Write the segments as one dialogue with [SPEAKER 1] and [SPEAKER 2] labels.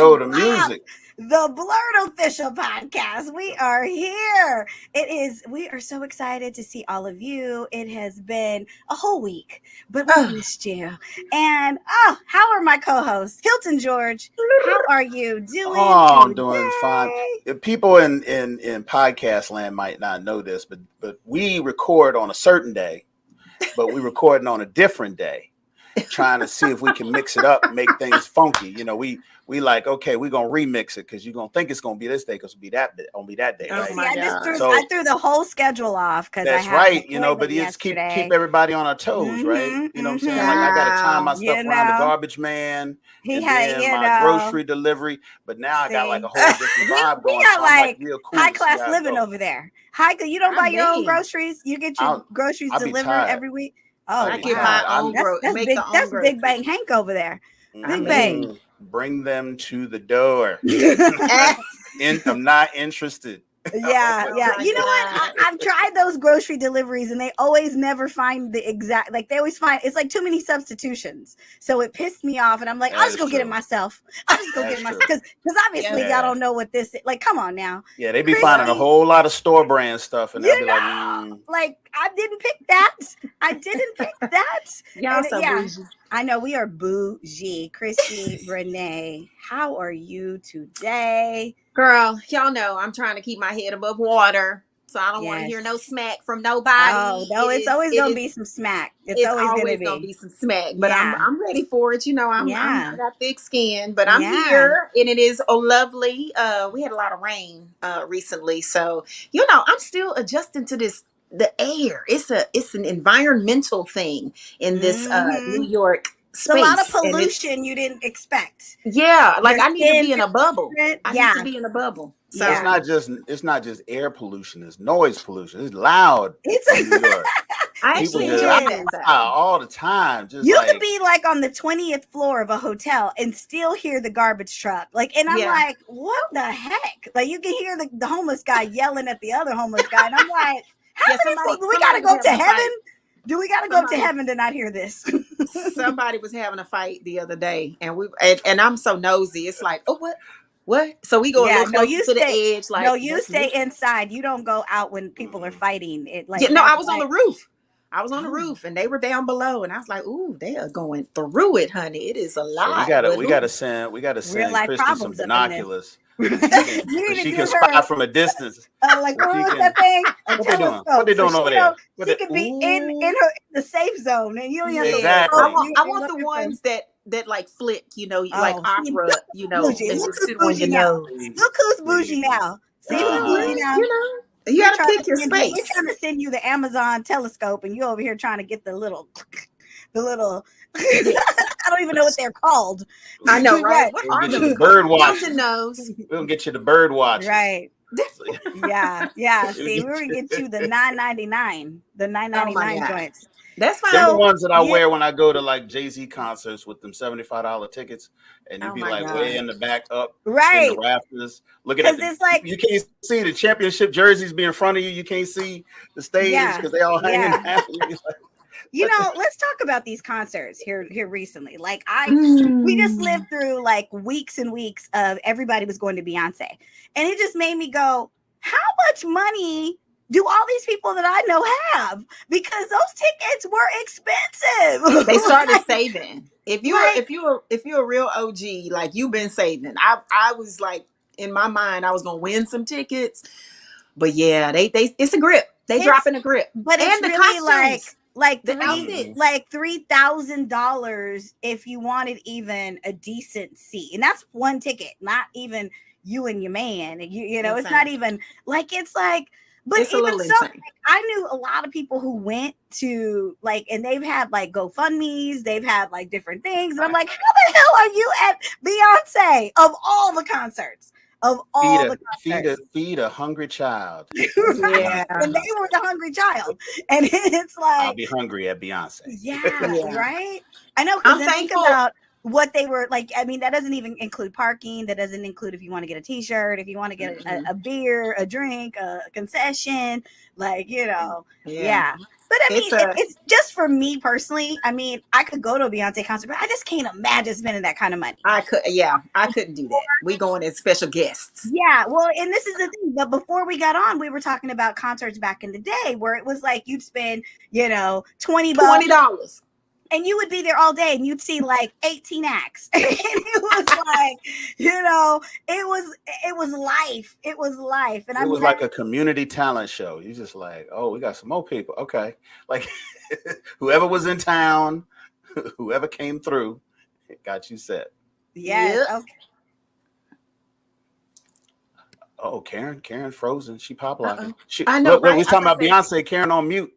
[SPEAKER 1] know the music.
[SPEAKER 2] The BLERD official podcast. We are here. We are so excited to see all of you. It has been a whole week, but we missed you. And how are my co-hosts? Hilton George, how are you doing?
[SPEAKER 1] Oh, I'm doing fine. People in podcast land might not know this, but we record on a certain day, but we recording on a different day, trying to see if we can mix it up and make things funky. You know, we like, okay, we're gonna remix it because you're gonna think it's gonna be this day because it'll be that day, right?
[SPEAKER 2] Oh my God. I threw the whole schedule off because
[SPEAKER 1] that's right, you know, but it's keep everybody on our toes, right? You know what I'm saying? Like I gotta time my stuff around the garbage man, my grocery delivery, but now I got like a whole different vibe going.
[SPEAKER 2] We got like
[SPEAKER 1] real cool
[SPEAKER 2] high class living over there. You don't buy your own groceries. You get your groceries delivered every week. Oh,
[SPEAKER 3] I get my own groceries.
[SPEAKER 2] That's Big Bang Hank over there. Big Bang.
[SPEAKER 1] Bring them to the door. I'm not interested.
[SPEAKER 2] Yeah. You know what? I've tried those grocery deliveries and they always never find the exact, like they always find, it's like too many substitutions. So it pissed me off and I'm like, I'll just go get it myself. Because obviously y'all don't know what this is. Like, come on now.
[SPEAKER 1] Yeah, they be finding a whole lot of store brand stuff and they'll be
[SPEAKER 2] like, I didn't pick that.
[SPEAKER 3] Y'all so bougie.
[SPEAKER 2] I know we are bougie. Christi Renee, how are you today?
[SPEAKER 3] Girl, y'all know I'm trying to keep my head above water, so I don't want to hear no smack from nobody.
[SPEAKER 2] Oh, no, it's always going to be some smack. It's always going to
[SPEAKER 3] be some smack, but I'm ready for it. You know, I got thick skin, but I'm here, and it is lovely. We had a lot of rain recently, so you know I'm still adjusting to the air. It's an environmental thing in this New York space.
[SPEAKER 2] It's a lot of pollution you didn't expect.
[SPEAKER 3] Yeah, like I need to be in a bubble. I need to be in a bubble.
[SPEAKER 1] So it's not just air pollution, it's noise pollution. It's loud in New York.
[SPEAKER 3] I actually enjoy that
[SPEAKER 1] all the time.
[SPEAKER 2] You could be like on the 20th floor of a hotel and still hear the garbage truck. Like, and I'm like, what the heck? Like you can hear the homeless guy yelling at the other homeless guy, and I'm like, how many people? We gotta go to heaven? Do we gotta go to heaven to not hear this?
[SPEAKER 3] Somebody was having a fight the other day, and I'm so nosy. It's like, oh, what? So we go a little closer to the edge. Like,
[SPEAKER 2] no, you stay inside. You don't go out when people are fighting. I
[SPEAKER 3] was on the roof. I was on the roof, and they were down below, and I was like, "Ooh, they are going through it, honey. It is a lot."
[SPEAKER 1] So we gotta send Christi some binoculars. She can spy from a distance.
[SPEAKER 2] Like, what's that thing?
[SPEAKER 1] What they doing? What they doing over there?
[SPEAKER 2] She could be in the safe zone, and you don't have
[SPEAKER 1] exactly.
[SPEAKER 3] I want the ones that like flick, you know, like opera, you know, and just sit on your nose.
[SPEAKER 2] Look who's bougie now. See who's bougie now.
[SPEAKER 3] You know. You gotta pick your space.
[SPEAKER 2] We're trying to send you the Amazon telescope, and you're over here trying to get the little. I don't even know what they're called.
[SPEAKER 3] I know, right? What
[SPEAKER 1] are those? Bird watch.
[SPEAKER 3] We'll
[SPEAKER 1] get you the bird watch.
[SPEAKER 2] Right. Yeah. See, we're gonna get you the $9.99, the $9.99 joints.
[SPEAKER 3] That's fine.
[SPEAKER 1] Some of the ones that I wear when I go to like Jay-Z concerts with them $75 tickets, and you be like way in the back up, in the rafters, looking at
[SPEAKER 2] it's like
[SPEAKER 1] you can't see the championship jerseys be in front of you. You can't see the stage because they all hanging out.
[SPEAKER 2] You know, let's talk about these concerts here recently. Like we just lived through like weeks and weeks of everybody was going to Beyonce, and it just made me go, how much money do all these people that I know have? Because those tickets were expensive.
[SPEAKER 3] They started saving. If you're a real OG, like you've been saving. I was like, in my mind, I was gonna win some tickets, but yeah, they it's a grip. They dropping a grip,
[SPEAKER 2] but
[SPEAKER 3] and
[SPEAKER 2] it's
[SPEAKER 3] the
[SPEAKER 2] really
[SPEAKER 3] costumes,
[SPEAKER 2] like $3,000 if you wanted even a decent seat, and that's one ticket, not even you and your man. You know, it's not even like it's like. But
[SPEAKER 3] it's
[SPEAKER 2] even so, like, I knew a lot of people who went to like, and they've had like GoFundMes, they've had like different things. And I'm like, how the hell are you at Beyonce of all the concerts?
[SPEAKER 1] Feed a hungry child.
[SPEAKER 2] Yeah. And they were the hungry child. And it's like,
[SPEAKER 1] I'll be hungry at Beyonce.
[SPEAKER 2] Yeah. Right. I know. Because I think about what they were like. I mean, that doesn't even include parking. That doesn't include if you want to get a t-shirt, if you want to get a beer, a drink, a concession, like, you know. Yeah. But I mean, it's just for me personally. I mean, I could go to a Beyonce concert, but I just can't imagine spending that kind of money.
[SPEAKER 3] I couldn't do that. We going as special guests.
[SPEAKER 2] Yeah, well, and this is the thing. But before we got on, we were talking about concerts back in the day where it was like you'd spend, $20. And you would be there all day and you'd see like 18 acts. And it was like, it was life. It was life. And
[SPEAKER 1] it was like a community talent show. You just like, oh, we got some more people. Okay. Like whoever was in town, whoever came through, it got you set.
[SPEAKER 2] Yes. Okay.
[SPEAKER 1] Oh, Karen frozen. She pop locking.
[SPEAKER 3] I know.
[SPEAKER 1] Right? We talking about Beyonce. Karen on mute.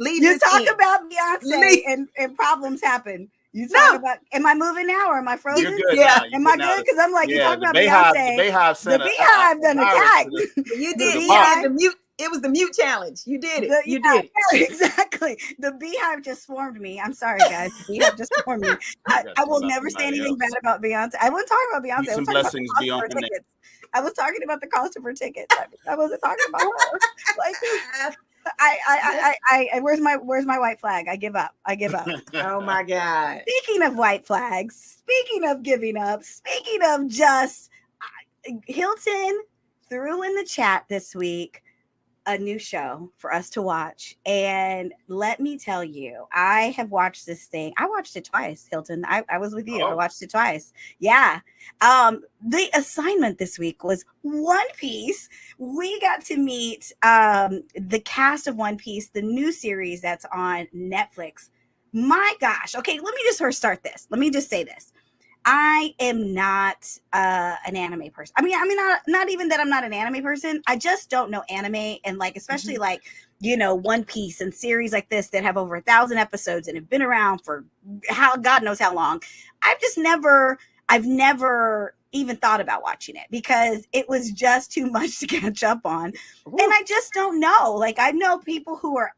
[SPEAKER 2] You talk about Beyonce and problems happen. You talk about, am I moving now or am I frozen?
[SPEAKER 1] You're good.
[SPEAKER 2] Yeah. Am I good? Because I'm like, you talk about Beyonce.
[SPEAKER 1] The
[SPEAKER 2] Beehive done attacked.
[SPEAKER 3] You did. You did the mute. It was the mute challenge. You did it. You did it.
[SPEAKER 2] Exactly. The Beehive just swarmed me. I'm sorry, guys. The Beehive just swarmed me. I will never say anything bad about Beyonce. I wasn't talking about Beyonce.
[SPEAKER 1] Some blessings be on
[SPEAKER 2] tickets. I was talking about the cost of her tickets. I wasn't talking about her. Like, I where's my white flag? I give up.
[SPEAKER 3] Oh my God.
[SPEAKER 2] Speaking of white flags, speaking of giving up, speaking of just Hilton threw in the chat this week a new show for us to watch. And let me tell you, I have watched this thing. I watched it twice, Hilton. I was with you. I watched it twice. Yeah. The assignment this week was One Piece. We got to meet the cast of One Piece, the new series that's on Netflix. My gosh. Okay, let me just first start this. Let me just say this. I am not an anime person. I mean, not even that I'm not an anime person. I just don't know anime, and like especially like One Piece and series like this that have over 1,000 episodes and have been around for God knows how long. I've never even thought about watching it because it was just too much to catch up on. Ooh. And I just don't know. Like I know people who are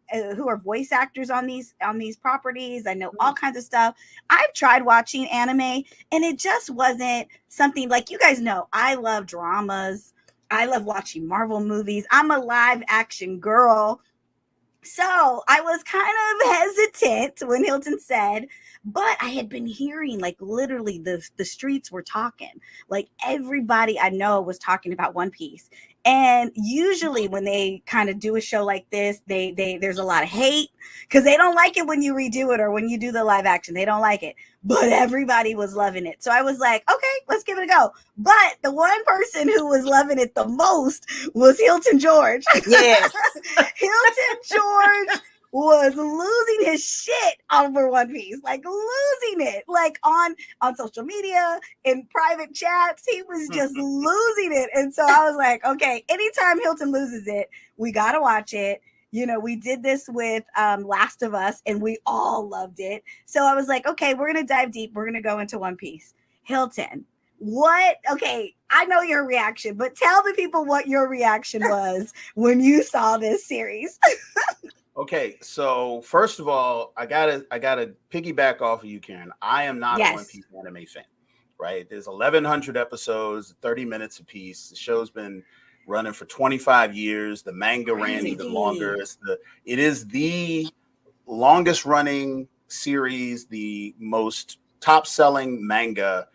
[SPEAKER 2] voice actors on these properties. I know all kinds of stuff. I've tried watching anime and it just wasn't something like, you guys know, I love dramas. I love watching Marvel movies. I'm a live action girl. So I was kind of hesitant when Hilton said, but I had been hearing like literally the streets were talking, like everybody I know was talking about One Piece. And usually when they kind of do a show like this, there's a lot of hate because they don't like it when you redo it or when you do the live action. They don't like it, but everybody was loving it. So I was like, okay, let's give it a go. But the one person who was loving it the most was Hilton George.
[SPEAKER 3] Yes.
[SPEAKER 2] Hilton George was losing his shit over One Piece, like losing it, like on social media, in private chats. He was just losing it. And so I was like, okay, anytime Hilton loses it, we got to watch it. We did this with Last of Us and we all loved it. So I was like, okay, we're going to dive deep. We're going to go into One Piece. Hilton, okay, I know your reaction, but tell the people what your reaction was when you saw this series.
[SPEAKER 1] Okay, so first of all, I gotta piggyback off of you, Karen. I am not a One Piece anime fan, right? There's 1,100 episodes, 30 minutes a piece. The show's been running for 25 years. The manga ran even longer. It is the longest running series, the most top selling manga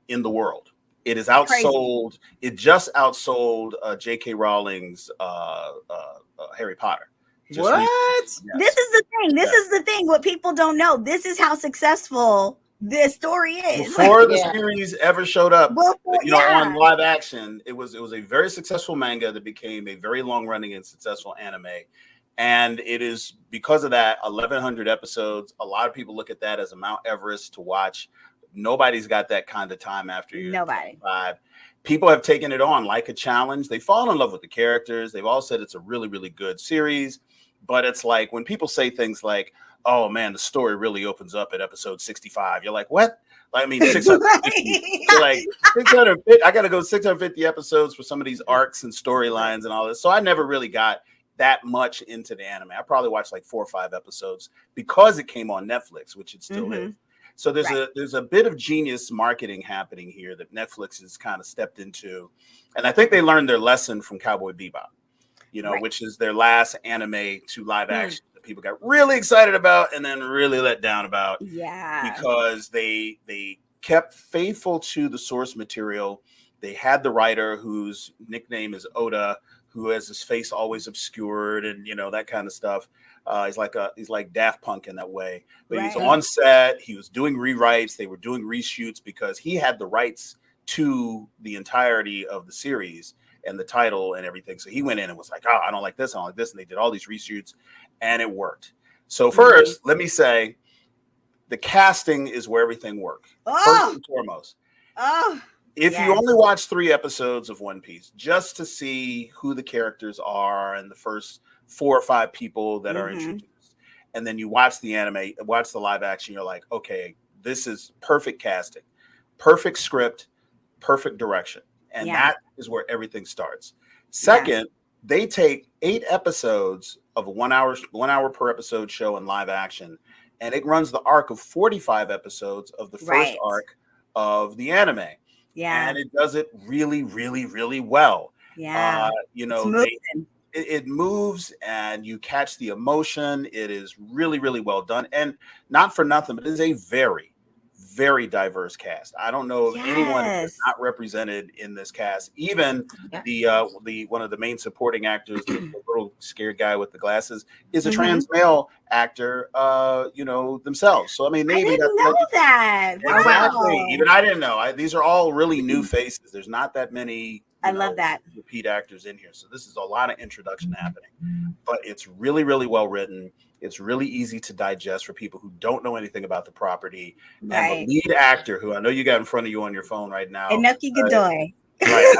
[SPEAKER 1] in the world. It is outsold. It just outsold J.K. Rowling's Harry Potter.
[SPEAKER 3] What?
[SPEAKER 2] Yes. This is the thing. This is the thing. What people don't know. This is how successful this story is.
[SPEAKER 1] Before the series ever showed up, on live action, it was a very successful manga that became a very long running and successful anime. And it is because of that 1,100 episodes. A lot of people look at that as a Mount Everest to watch. Nobody's got that kind of time after you're 25. People have taken it on like a challenge. They fall in love with the characters. They've all said it's a really, really good series. But it's like when people say things like, oh, man, the story really opens up at episode 65. You're like, what? I mean, 650. You're like, 650. I got to go 650 episodes for some of these arcs and storylines and all this. So I never really got that much into the anime. I probably watched like 4 or 5 episodes because it came on Netflix, which it still is. So there's a bit of genius marketing happening here that Netflix has kind of stepped into. And I think they learned their lesson from Cowboy Bebop.
[SPEAKER 2] Right.
[SPEAKER 1] which is their last anime to live action that people got really excited about and then really let down about.
[SPEAKER 2] Yeah.
[SPEAKER 1] Because they kept faithful to the source material. They had the writer whose nickname is Oda, who has his face always obscured and that kind of stuff. He's like Daft Punk in that way. But he was on set. He was doing rewrites. They were doing reshoots because he had the rights to the entirety of the series and the title and everything. So he went in and was like, "Oh, I don't like this. I don't like this." And they did all these reshoots, and it worked. So first, let me say, the casting is where everything works. First and foremost. If you only watch 3 episodes of One Piece just to see who the characters are and the first 4 or 5 people that are introduced, and then you watch the anime, watch the live action, you're like, okay, this is perfect casting, perfect script, perfect direction. And that is where everything starts. Second, they take 8 episodes of a 1 hour per episode show in live action, and it runs the arc of 45 episodes of the first arc of the anime. Yeah. And it does it really, really, really well.
[SPEAKER 2] Yeah.
[SPEAKER 1] It moves and you catch the emotion. It is really, really well done. And not for nothing, but it is a very, very diverse cast. I don't know of anyone that's not represented in this cast. Even the one of the main supporting actors, the little scared guy with the glasses, is a trans male actor. Themselves. So I mean,
[SPEAKER 2] I didn't know that.
[SPEAKER 1] Exactly.
[SPEAKER 2] Wow.
[SPEAKER 1] Even I didn't know. These are all really new faces. There's not that many.
[SPEAKER 2] I love that.
[SPEAKER 1] Repeat actors in here. So this is a lot of introduction happening. But it's really, really well written. It's really easy to digest for people who don't know anything about the property. Right. And the lead actor, who I know you got in front of you on your phone right now,
[SPEAKER 2] Inoki Godoy.
[SPEAKER 1] Right.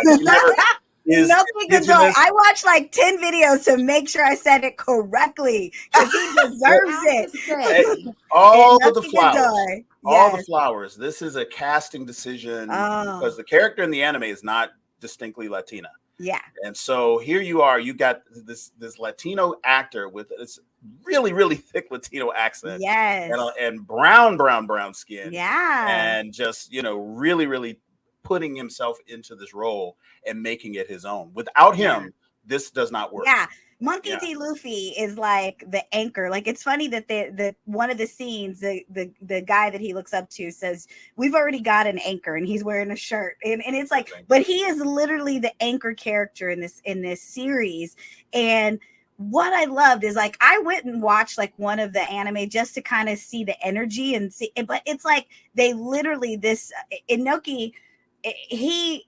[SPEAKER 2] Inoki Godoy. I watched like 10 videos to make sure I said it correctly because he deserves it.
[SPEAKER 1] All the flowers. All the flowers. This is a casting decision because the character in the anime is not distinctly Latina.
[SPEAKER 2] Yeah.
[SPEAKER 1] And so here you are, you got this Latino actor with this really, really thick Latino accent.
[SPEAKER 2] Yes.
[SPEAKER 1] And brown skin.
[SPEAKER 2] Yeah.
[SPEAKER 1] And just, really, really putting himself into this role and making it his own. Without him, this does not work.
[SPEAKER 2] Yeah. Monkey D. Luffy is like the anchor. Like it's funny that the one of the scenes, the guy that he looks up to says, "We've already got an anchor," and he's wearing a shirt, and it's like, but he is literally the anchor character in this series. And what I loved is like I went and watched like one of the anime just to kind of see the energy and see, but it's like they literally this Inoki, he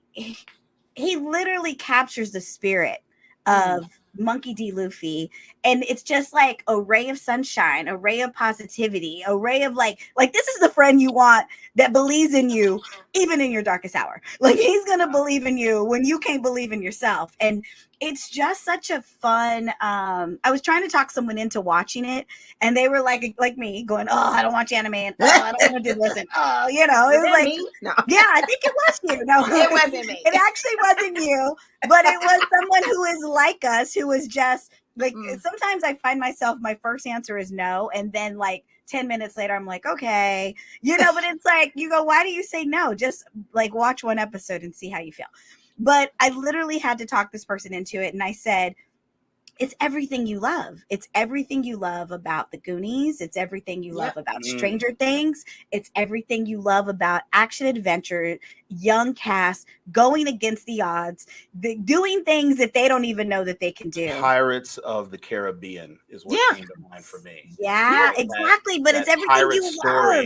[SPEAKER 2] literally captures the spirit of Monkey D. Luffy, and it's just like a ray of sunshine, a ray of positivity, a ray of like this is the friend you want that believes in you even in your darkest hour. Like he's gonna believe in you when you can't believe in yourself. And it's just such a fun I was trying to talk someone into watching it, and they were like me going, "Oh, I don't watch anime, and I don't want to do this," and it was like
[SPEAKER 3] me? No.
[SPEAKER 2] Yeah, I think it was you. No,
[SPEAKER 3] it wasn't me.
[SPEAKER 2] It actually wasn't you, but it was someone who is like us, who was just like sometimes I find myself, my first answer is no, and then like 10 minutes later I'm like, okay, but it's like you go, why do you say no? Just like watch one episode and see how you feel. But I literally had to talk this person into it, and I said, it's everything you love. It's everything you love about the Goonies. It's everything you love about Stranger Things. It's everything you love about action adventure, young cast, going against the odds, doing things that they don't even know that they can do.
[SPEAKER 1] Pirates of the Caribbean is what came to mind for me.
[SPEAKER 2] Yeah, exactly. But it's everything you love.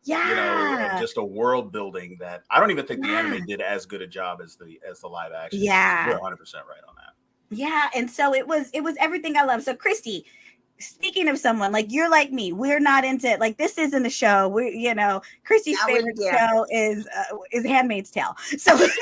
[SPEAKER 2] Yeah,
[SPEAKER 1] just a world building that I don't even think the anime did as good a job as the live action.
[SPEAKER 2] Yeah,
[SPEAKER 1] you're 100% right on that.
[SPEAKER 2] Yeah, and so it was everything I love. So Christi, speaking of someone like you're like me, we're not into it. Like this isn't a show. We Christi's favorite show is Handmaid's Tale. So it's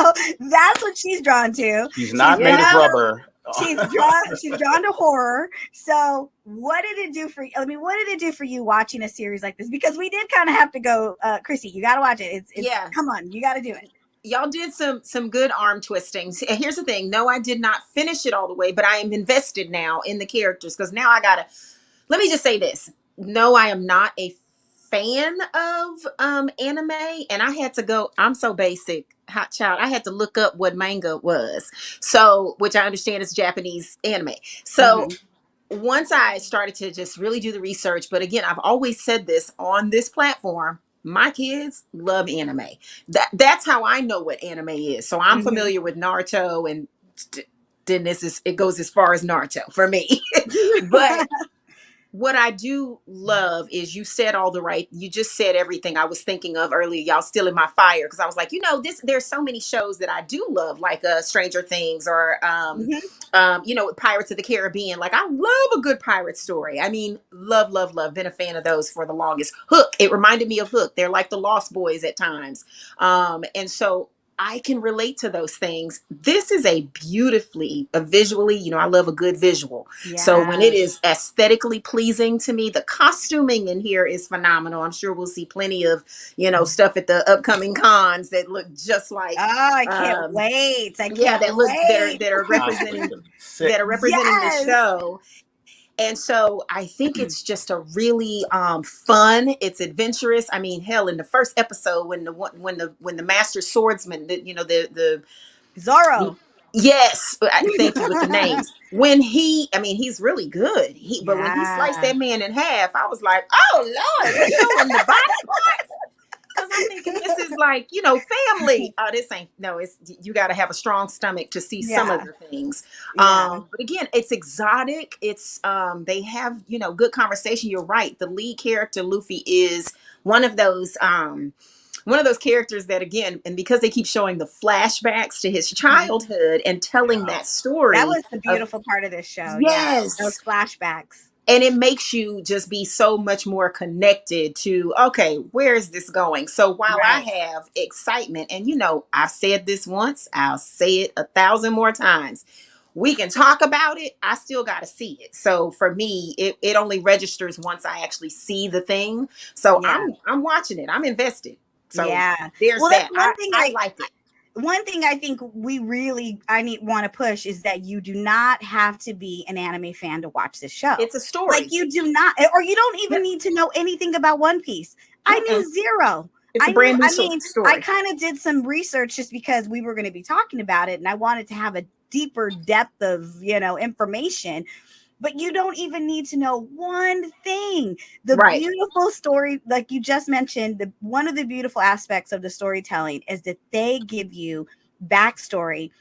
[SPEAKER 2] like that's what she's drawn to.
[SPEAKER 1] She's not made of rubber.
[SPEAKER 2] She's drawn to horror. So what did it do for you? I mean, what did it do for you watching a series like this? Because we did kind of have to go, Christi, you got to watch it. It's come on, you got to do it.
[SPEAKER 3] Y'all did some good arm twisting. Here's the thing. No, I did not finish it all the way, but I am invested now in the characters because now let me just say this. No, I am not a fan of anime, and I had to go. I'm so basic, hot child. I had to look up what manga was. So, which I understand is Japanese anime. So once I started to just really do the research, but again, I've always said this on this platform. My kids love anime. That's how I know what anime is. So I'm familiar with Naruto, and then it goes as far as Naruto for me. But what I do love is you just said everything I was thinking of earlier. Y'all still in my fire. Cause I was like, there's so many shows that I do love, like Stranger Things or, Pirates of the Caribbean. Like I love a good pirate story. I mean, love, love, love. Been a fan of those for the longest. Hook. It reminded me of Hook. They're like the Lost Boys at times. And so I can relate to those things. This is visually, I love a good visual. Yeah. So when it is aesthetically pleasing to me, the costuming in here is phenomenal. I'm sure we'll see plenty of, stuff at the upcoming cons that look just like.
[SPEAKER 2] Oh, I can't wait.
[SPEAKER 3] That are representing the show. And so I think it's just a really fun. It's adventurous. I mean, hell, in the first episode, when the master swordsman, the
[SPEAKER 2] Zorro.
[SPEAKER 3] Yes, thank you with the names. When he's really good. But when he sliced that man in half, I was like, oh Lord, they showing the body parts. Because I'm thinking this is like, family. This ain't, no, it's, you got to have a strong stomach to see some of the things. But again, it's exotic. It's, they have, good conversation. You're right. The lead character, Luffy, is one of those characters that, again, and because they keep showing the flashbacks to his childhood and telling that story.
[SPEAKER 2] That was the beautiful part of this show.
[SPEAKER 3] Yes.
[SPEAKER 2] Yeah, those flashbacks.
[SPEAKER 3] And it makes you just be so much more connected to, okay, where is this going? So while I have excitement, and I've said this once, I'll say it 1,000 more times. We can talk about it. I still got to see it. So for me, it only registers once I actually see the thing. So I'm watching it. I'm invested. So there's that. I like it.
[SPEAKER 2] One thing I think want to push is that you do not have to be an anime fan to watch this show.
[SPEAKER 3] It's a story.
[SPEAKER 2] Like you do not, or you don't even need to know anything about One Piece. I knew zero.
[SPEAKER 3] It's a brand new story.
[SPEAKER 2] I kind of did some research just because we were going to be talking about it, and I wanted to have a deeper depth of, information. But you don't even need to know one thing. The beautiful story, like you just mentioned, one of the beautiful aspects of the storytelling is that they give you backstory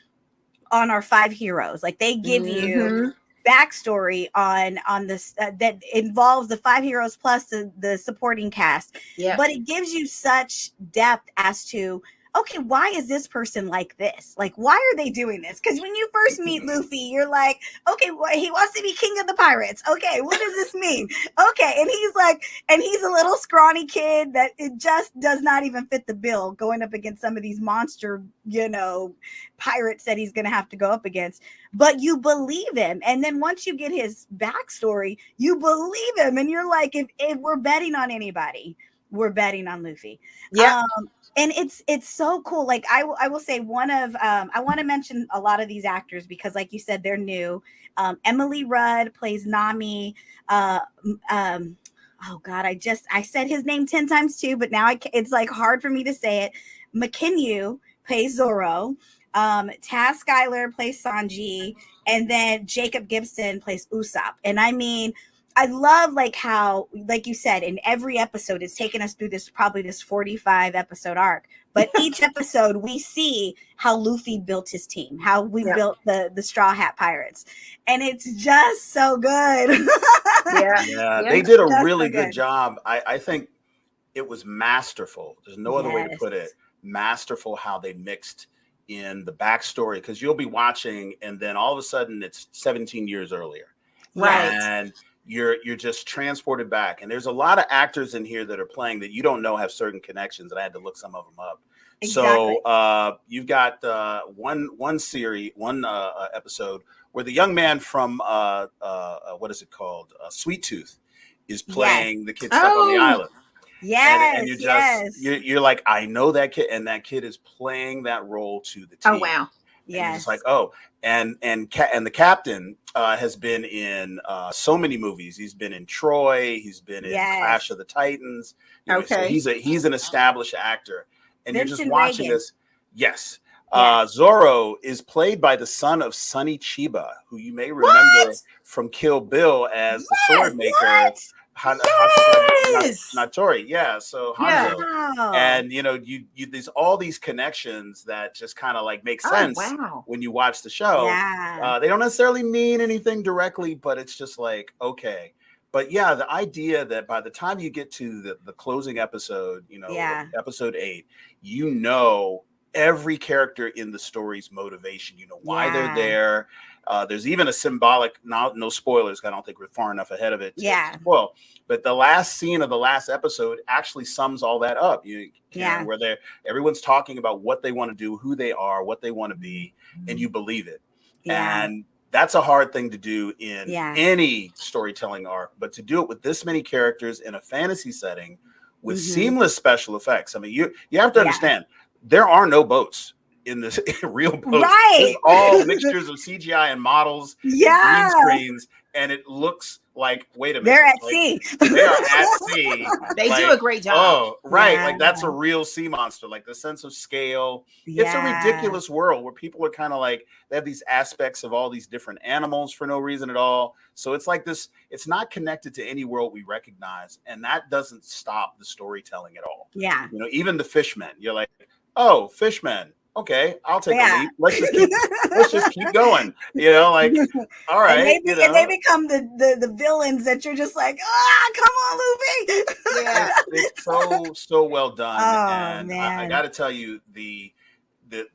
[SPEAKER 2] on our 5 heroes. Like they give you backstory on this that involves the 5 heroes plus the supporting cast. Yeah. But it gives you such depth as to, okay, why is this person like this? Like, why are they doing this? Because when you first meet Luffy, you're like, okay, well, he wants to be king of the pirates. Okay, what does this mean? Okay, and he's a little scrawny kid that it just does not even fit the bill going up against some of these monster, pirates that he's going to have to go up against. But you believe him. And then once you get his backstory, you believe him. And you're like, if we're betting on anybody, we're betting on Luffy. Yeah. And it's so cool. Like I will say I want to mention a lot of these actors because, like you said, they're new. Emily Rudd plays Nami. Oh God, I said his name 10 times too, but now it's like hard for me to say it. McKinyu plays Zoro. Taz Skylar plays Sanji, and then Jacob Gibson plays Usopp. And I mean, I love like how, like you said, in every episode it's taken us through this 45 episode arc. But each episode we see how Luffy built his team, how we built the Straw Hat Pirates. And it's just so good.
[SPEAKER 1] They did a really good job. I think it was masterful. There's no other way to put it. Masterful how they mixed in the backstory, because you'll be watching and then all of a sudden it's 17 years earlier. Right. And you're just transported back. And there's a lot of actors in here that are playing that you don't know have certain connections. And I had to look some of them up. Exactly. So you've got one episode where the young man from what is it called? Sweet Tooth is playing the kid stuck on the island.
[SPEAKER 2] Yes.
[SPEAKER 1] And you're just you're like, I know that kid, and that kid is playing that role to the T.
[SPEAKER 3] Oh wow.
[SPEAKER 1] And you're just like,
[SPEAKER 2] Yes.
[SPEAKER 1] oh, and the captain has been in so many movies. He's been in Troy. He's been in
[SPEAKER 2] Yes.
[SPEAKER 1] Clash of the Titans. So
[SPEAKER 3] Okay.
[SPEAKER 1] he's an established actor. And you're just
[SPEAKER 2] Vincent
[SPEAKER 1] watching
[SPEAKER 2] Reagan.
[SPEAKER 1] this. Yes.
[SPEAKER 2] Yes.
[SPEAKER 1] Zorro is played by the son of Sonny Chiba, who you may remember
[SPEAKER 3] What?
[SPEAKER 1] from Kill Bill as the sword maker.
[SPEAKER 2] What?
[SPEAKER 3] Yes.
[SPEAKER 1] Natori, yeah. So
[SPEAKER 3] Yeah.
[SPEAKER 1] Hanzo,
[SPEAKER 2] Wow.
[SPEAKER 1] and you there's all these connections that just kind of like make
[SPEAKER 3] Oh,
[SPEAKER 1] sense
[SPEAKER 3] wow.
[SPEAKER 1] when you watch the show.
[SPEAKER 2] Yeah.
[SPEAKER 1] They don't necessarily mean anything directly, but it's just like, okay. But yeah, the idea that by the time you get to the closing episode,
[SPEAKER 2] Yeah.
[SPEAKER 1] episode 8, you know every character in the story's motivation. You know why they're
[SPEAKER 2] Yeah.
[SPEAKER 1] there. There's even a symbolic, no spoilers. I don't think we're far enough ahead of it to spoil. But the last scene of the last episode actually sums all that up.
[SPEAKER 2] Yeah.
[SPEAKER 1] Where everyone's talking about what they want to do, who they are, what they want to be, and you believe it.
[SPEAKER 2] Yeah.
[SPEAKER 1] And that's a hard thing to do in
[SPEAKER 2] Yeah.
[SPEAKER 1] any storytelling arc, but to do it with this many characters in a fantasy setting with
[SPEAKER 2] Mhm.
[SPEAKER 1] seamless special effects. I mean, you have to
[SPEAKER 2] Yeah.
[SPEAKER 1] understand there are no boats in this real boats.
[SPEAKER 2] Right.
[SPEAKER 1] It's all mixtures of CGI and models,
[SPEAKER 2] Yeah.
[SPEAKER 1] and green screens, and it looks like, wait a minute,
[SPEAKER 2] They're at
[SPEAKER 1] like,
[SPEAKER 2] sea.
[SPEAKER 1] they are at sea.
[SPEAKER 3] They
[SPEAKER 1] Like,
[SPEAKER 3] do a great job.
[SPEAKER 1] Oh, right.
[SPEAKER 2] Yeah.
[SPEAKER 1] Like that's a real sea monster, like the sense of scale.
[SPEAKER 2] Yeah.
[SPEAKER 1] It's a ridiculous world where people are kind of like, they have these aspects of all these different animals for no reason at all. So it's like this, it's not connected to any world we recognize. And that doesn't stop the storytelling at all.
[SPEAKER 2] Yeah.
[SPEAKER 1] Even the fishmen, you're like, oh, fishmen. Okay, I'll take a leap. Let's just keep going. Like, all right.
[SPEAKER 2] And they become the villains that you're just like, come on, Luffy.
[SPEAKER 3] Yeah.
[SPEAKER 1] It's so well done.
[SPEAKER 2] Oh,
[SPEAKER 1] And
[SPEAKER 2] man.
[SPEAKER 1] I got to tell you, the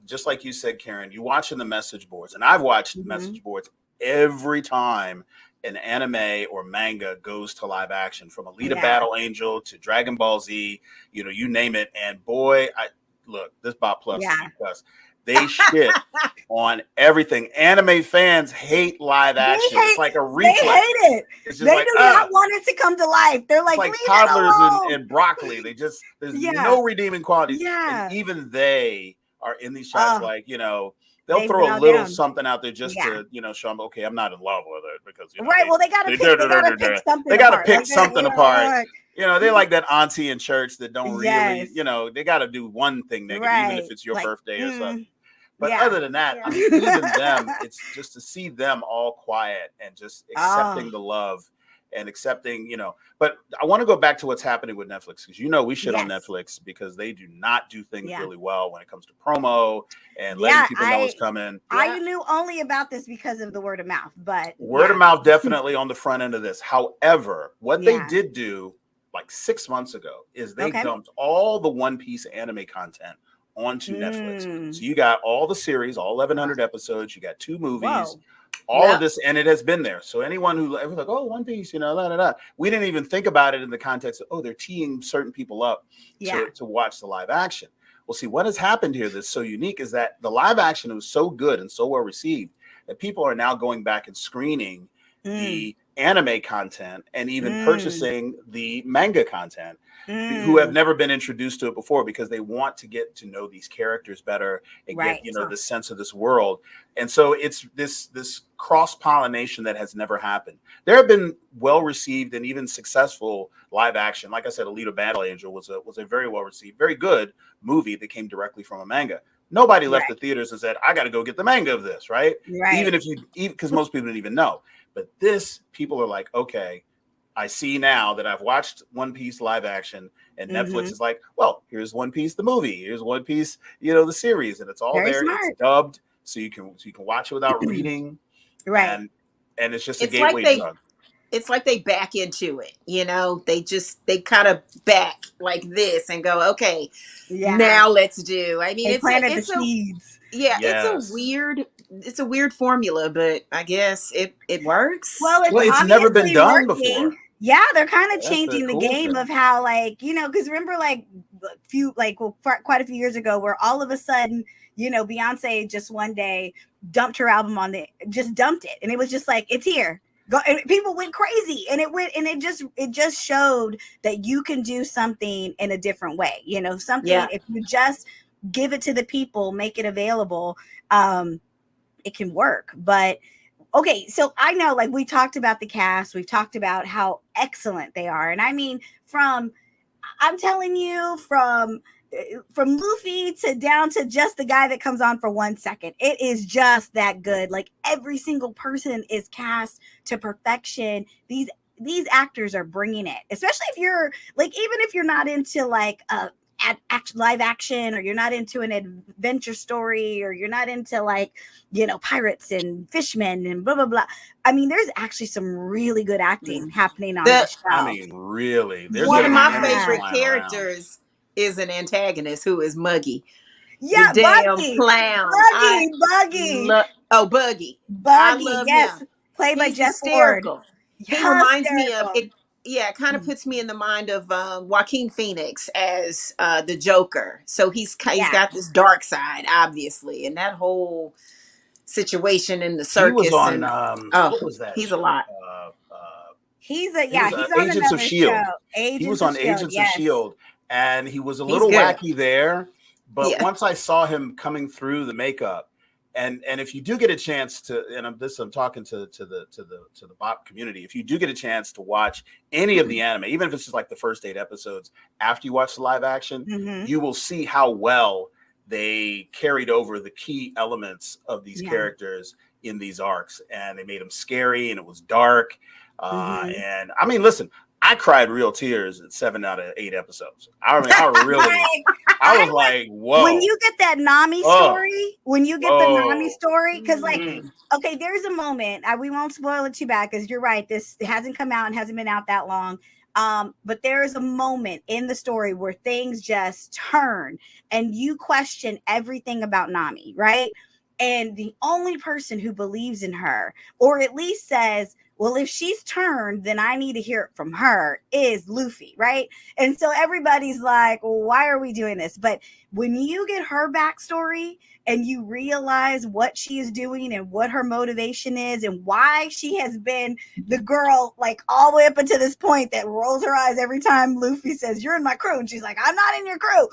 [SPEAKER 1] just like you said, Karen, you watching the message boards, and I've watched message boards every time an anime or manga goes to live action, from Alita Battle Angel to Dragon Ball Z, you name it. And boy, look, this Bob Plus, because they shit on everything. Anime fans hate live action. It's like a reflex.
[SPEAKER 2] They hate it. They do not want it to come to life. They're like
[SPEAKER 1] toddlers and broccoli. There's no redeeming qualities.
[SPEAKER 2] Yeah.
[SPEAKER 1] And even they are in these shots, they'll throw a little something out there just to, show them, okay, I'm not in love with it, because
[SPEAKER 2] they gotta pick something.
[SPEAKER 1] They gotta pick something apart. They like that auntie in church that don't really, they got to do one thing negative, even if it's your birthday or something. But other than that, I mean, even them, it's just to see them all quiet and just accepting the love and accepting, But I want to go back to what's happening with Netflix, because we shit on Netflix because they do not do things really well when it comes to promo and letting people know what's coming.
[SPEAKER 2] I knew only about this because of the word of mouth, but
[SPEAKER 1] word of mouth definitely on the front end of this. However, what they did do like 6 months ago is they dumped all the One Piece anime content onto Netflix. So you got all the series, all 1,100 episodes. You got 2 movies, all of this, and it has been there. So anyone who was like, oh, One Piece, we didn't even think about it in the context of, they're teeing certain people up to watch the live action. Well, see, what has happened here that's so unique is that the live action was so good and so well received that people are now going back and screening the anime content and even purchasing the manga content who have never been introduced to it before, because they want to get to know these characters better and get the sense of this world. And so it's this cross-pollination that has never happened. There have been well-received and even successful live action. Like I said, Alita Battle Angel was a very well-received, very good movie that came directly from a manga. Nobody left the theaters and said, I got to go get the manga of this, right? Even because most people didn't even know. But this, people are like, okay, I see now that I've watched One Piece live action, and Netflix is like, well, here's One Piece the movie, here's One Piece, the series, and it's all
[SPEAKER 2] Very
[SPEAKER 1] there.
[SPEAKER 2] smart.
[SPEAKER 1] It's dubbed, so you can watch it without reading, and it's just a gateway drug.
[SPEAKER 3] It's like they back into it, they kind of back like this and go, okay, now let's do. I mean, it's seeds. Yeah, yes. It's a weird formula, but I guess it works.
[SPEAKER 2] Well,
[SPEAKER 1] it's never been done before.
[SPEAKER 2] Yeah, they're kind of changing the game of how, because remember, quite a few years ago, where all of a sudden, Beyonce just one day dumped her album just dumped it, and it was just like, it's here. Go, and people went crazy, and it just showed that you can do something in a different way. If you just give it to the people, make it available, it can work. But okay, so I know, like, we talked about the cast, we've talked about how excellent they are, and I mean, I'm telling you, from Luffy to down to just the guy that comes on for 1 second, it is just that good. Like, every single person is cast to perfection. These actors are bringing it, especially if you're like, even if you're not into like live action, or you're not into an adventure story, or you're not into, like, you know, pirates and fishmen and blah blah blah. I mean, there's actually some really good acting happening on this show.
[SPEAKER 1] I mean, really, there's
[SPEAKER 3] One
[SPEAKER 1] going
[SPEAKER 3] of
[SPEAKER 1] to be
[SPEAKER 3] my
[SPEAKER 1] Emmys
[SPEAKER 3] favorite
[SPEAKER 1] flying around.
[SPEAKER 3] characters is an antagonist who is Muggy.
[SPEAKER 2] Yeah,
[SPEAKER 3] the damn
[SPEAKER 2] Buggy.
[SPEAKER 3] clown.
[SPEAKER 2] Buggy.
[SPEAKER 3] I
[SPEAKER 2] Buggy,
[SPEAKER 3] love
[SPEAKER 2] yes.
[SPEAKER 3] him.
[SPEAKER 2] Played by
[SPEAKER 3] He's
[SPEAKER 2] Jeff Ward.
[SPEAKER 3] hysterical. He reminds me of
[SPEAKER 2] Hysterical.
[SPEAKER 3] it. Yeah, it kind of puts me in the mind of Joaquin Phoenix as the Joker. So he's got this dark side, obviously, and that whole situation in the circus.
[SPEAKER 1] He was on what was that?
[SPEAKER 2] He's
[SPEAKER 1] show?
[SPEAKER 2] He's
[SPEAKER 1] He
[SPEAKER 2] on
[SPEAKER 1] Agents
[SPEAKER 2] another
[SPEAKER 1] of Shield.
[SPEAKER 2] show.
[SPEAKER 1] He was on Agents of Shield, and he was a little
[SPEAKER 3] good.
[SPEAKER 1] wacky there. But once I saw him coming through the makeup, and if you do get a chance to, and I'm talking to the BOP community, if you do get a chance to watch any of the anime, even if it's just like the first 8 episodes after you watch the live action, you will see how well they carried over the key elements of these characters in these arcs, and they made them scary, and it was dark. And I mean, listen, I cried real tears at 7 out of 8 episodes. I mean, I was like, whoa.
[SPEAKER 2] When you get that Nami story, because like, okay, there's a moment, we won't spoil it too bad, because you're right, this hasn't come out and hasn't been out that long. But there is a moment in the story where things just turn and you question everything about Nami, right? And the only person who believes in her, or at least says, well, if she's turned, then I need to hear it from her, is Luffy, right? And so everybody's like, well, why are we doing this? But when you get her backstory and you realize what she is doing and what her motivation is and why she has been the girl, like, all the way up until this point, that rolls her eyes every time Luffy says, you're in my crew. And she's like, I'm not in your crew.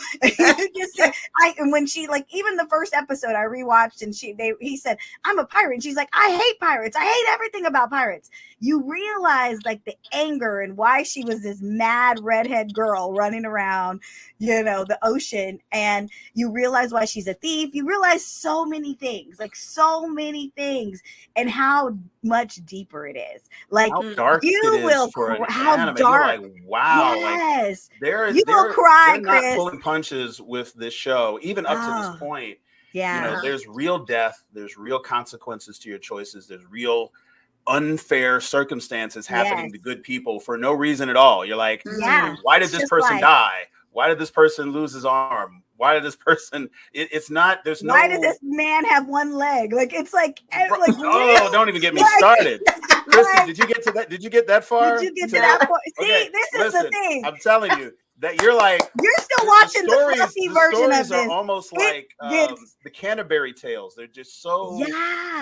[SPEAKER 2] And when she, like, even the first episode I rewatched, and he said, I'm a pirate. And she's like, I hate pirates. I hate everything about pirates. You realize, like, the anger and why she was this mad redhead girl running around, you know, the ocean. And you realize why she's a thief. You realize so many things, and how much deeper it is. Like,
[SPEAKER 1] how dark it is for an anime. You're like, wow.
[SPEAKER 2] Yes.
[SPEAKER 1] Like,
[SPEAKER 2] will cry,
[SPEAKER 1] they're not
[SPEAKER 2] Chris.
[SPEAKER 1] pulling punches with this show, even up to this point.
[SPEAKER 2] Yeah.
[SPEAKER 1] You know, there's real death. There's real consequences to your choices. There's real unfair circumstances happening to good people for no reason at all. You're like, why did this person die? Why did this person lose his arm? Why did this person? Why
[SPEAKER 2] did this man have one leg? Like, it's like,
[SPEAKER 1] don't even get me started. Christi, did you get to that? Did you get that far?
[SPEAKER 2] Did you get to that point? See, this is the thing.
[SPEAKER 1] I'm telling you that you're like,
[SPEAKER 2] you're still watching the fluffy version of this.
[SPEAKER 1] Are almost like the Canterbury Tales. They're just so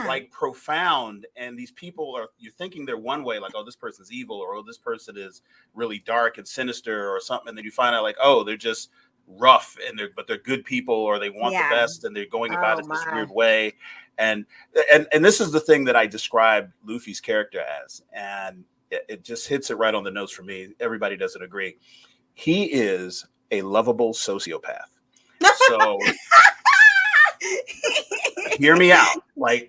[SPEAKER 1] like profound, and these people you're thinking they're one way, like, oh, this person's evil, or oh, this person is really dark and sinister or something, and then you find out, like, oh, they're just rough, but they're good people, or they want the best, and they're going about it this weird way. And this is the thing that I describe Luffy's character as, and it just hits it right on the nose for me. Everybody doesn't agree. He is a lovable sociopath. So hear me out. Like,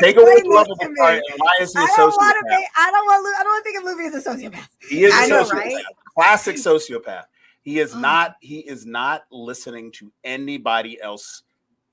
[SPEAKER 1] take away the lovable part. Why is he a sociopath?
[SPEAKER 2] I don't want to think of Luffy as a sociopath.
[SPEAKER 1] He is a sociopath. Right? Classic sociopath. He is not listening to anybody else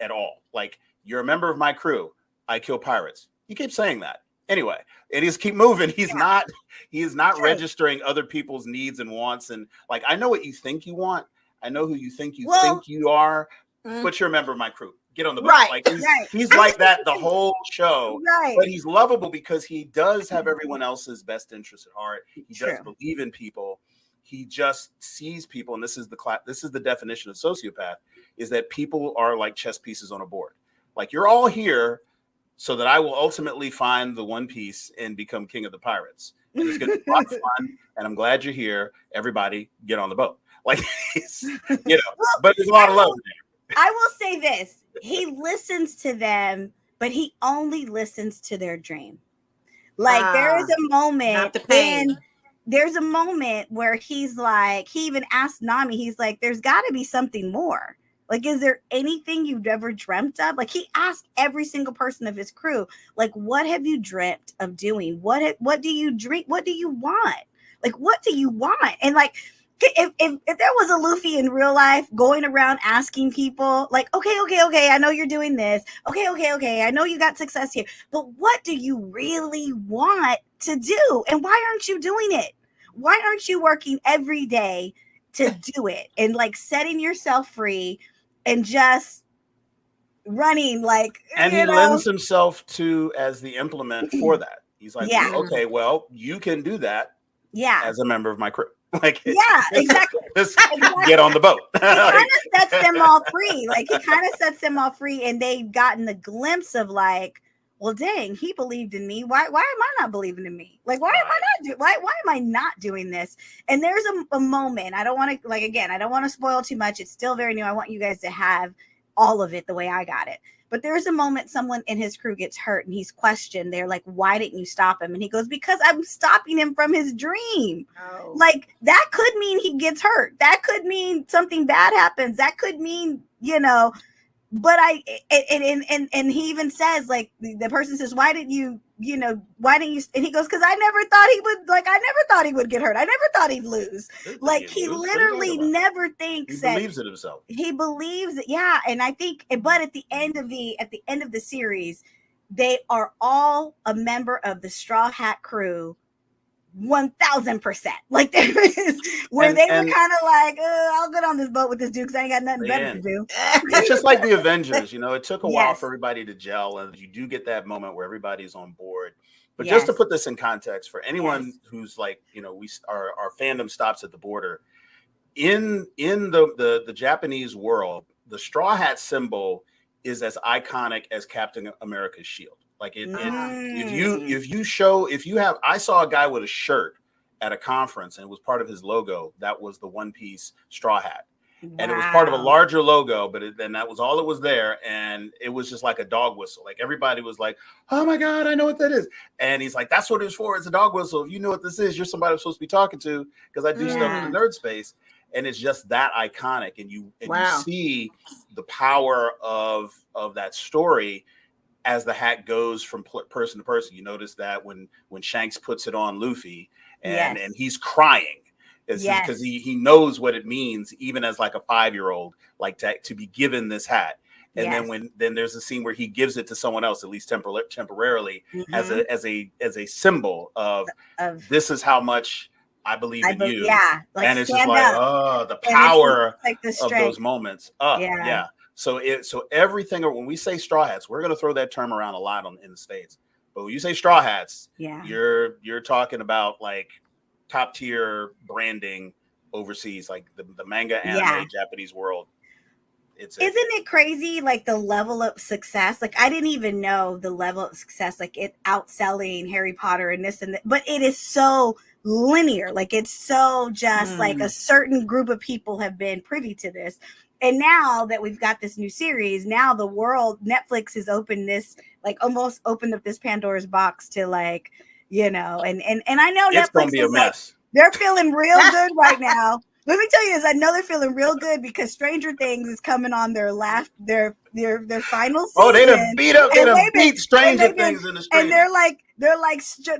[SPEAKER 1] at all. Like, you're a member of my crew. I kill pirates. He keeps saying that. Anyway, and he's keep moving. He is not registering other people's needs and wants. And, like, I know what you think you want. I know who you think think you are, but you're a member of my crew. Get on the boat.
[SPEAKER 3] Right.
[SPEAKER 1] Like, he's like that the whole show. Right. But he's lovable because he does have everyone else's best interest at heart. He does believe in people. He just sees people, and this is the definition of sociopath, is that people are like chess pieces on a board. Like, you're all here so that I will ultimately find the one piece and become king of the pirates. And it's going to be a lot of fun, and I'm glad you're here. Everybody get on the boat. Like, but there's a lot of love there.
[SPEAKER 2] I will say this. He listens to them, but he only listens to their dream. Like there is a moment
[SPEAKER 3] not the pain.
[SPEAKER 2] There's a moment where he's like, he even asked Nami, he's like, there's got to be something more. Like, is there anything you've ever dreamt of? Like, he asked every single person of his crew, like, what have you dreamt of doing? What do you dream? What do you want? Like, what do you want? And like, if there was a Luffy in real life going around asking people, like, okay, I know you're doing this. Okay, I know you got success here, but what do you really want to do? And why aren't you doing it? Why aren't you working every day to do it and like setting yourself free and just running like,
[SPEAKER 1] and he lends himself to as the implement for that. He's like,
[SPEAKER 2] yeah,
[SPEAKER 1] okay, well, you can do that,
[SPEAKER 2] yeah,
[SPEAKER 1] as a member of my crew. Like,
[SPEAKER 2] yeah, exactly.
[SPEAKER 1] Get on the boat.
[SPEAKER 2] He kind of sets them all free. Like, he kind of sets them all free, and they've gotten the glimpse of like, well, dang, he believed in me. Why am I not believing in me? Like, why am I not doing this? And there's a moment. I don't want to, like, again, I don't want to spoil too much. It's still very new. I want you guys to have all of it the way I got it. But there's a moment someone in his crew gets hurt and he's questioned. They're like, why didn't you stop him? And he goes, because I'm stopping him from his dream. Oh. Like, that could mean he gets hurt. That could mean something bad happens. That could mean, but and he even says, like, the person says, why didn't you, and he goes, because I never thought he would get hurt. I never thought he'd lose. Like, he literally never thinks that.
[SPEAKER 1] He believes in himself.
[SPEAKER 2] He believes it. Yeah. And I think, but at the end of the series, they are all a member of the Straw Hat crew. 1000%. Like, there is where they were kind of like, I'll get on this boat with this dude because I ain't got nothing better to do.
[SPEAKER 1] It's just like the Avengers, it took a while for everybody to gel, and you do get that moment where everybody's on board. But just to put this in context for anyone who's like, our fandom stops at the border. In the Japanese world, the Straw Hat symbol is as iconic as Captain America's shield. Like I saw a guy with a shirt at a conference and it was part of his logo. That was the One Piece straw hat. Wow. And it was part of a larger logo, but then that was all it was there. And it was just like a dog whistle. Like, everybody was like, oh my God, I know what that is. And he's like, that's what it's for. It's a dog whistle. If you know what this is, you're somebody I'm supposed to be talking to, because I do stuff in the nerd space. And it's just that iconic. And you see the power of that story as the hat goes from person to person. You notice that when Shanks puts it on Luffy and he's crying, because he knows what it means, even as like a 5-year-old, like to be given this hat. And then there's a scene where he gives it to someone else, at least temporarily, as a symbol of this is how much I believe in you. Yeah, like, and it's just like, the power of those moments. So everything, when we say straw hats, we're going to throw that term around a lot in the States. But when you say straw hats, you're talking about like top tier branding overseas, like the manga, anime, Japanese world. Isn't
[SPEAKER 2] it crazy? Like, the level of success. Like, I didn't even know the level of success, like it outselling Harry Potter and this and that. But it is so linear. Like, it's so just like a certain group of people have been privy to this. And now that we've got this new series, now the world, Netflix has almost opened up this Pandora's box to, like, and I know
[SPEAKER 1] it's
[SPEAKER 2] Netflix
[SPEAKER 1] gonna be a mess.
[SPEAKER 2] They're feeling real good right now. Let me tell you this, I know they're feeling real good because Stranger Things is coming on their final season.
[SPEAKER 1] Oh, they done beat Stranger Things in the street.
[SPEAKER 2] And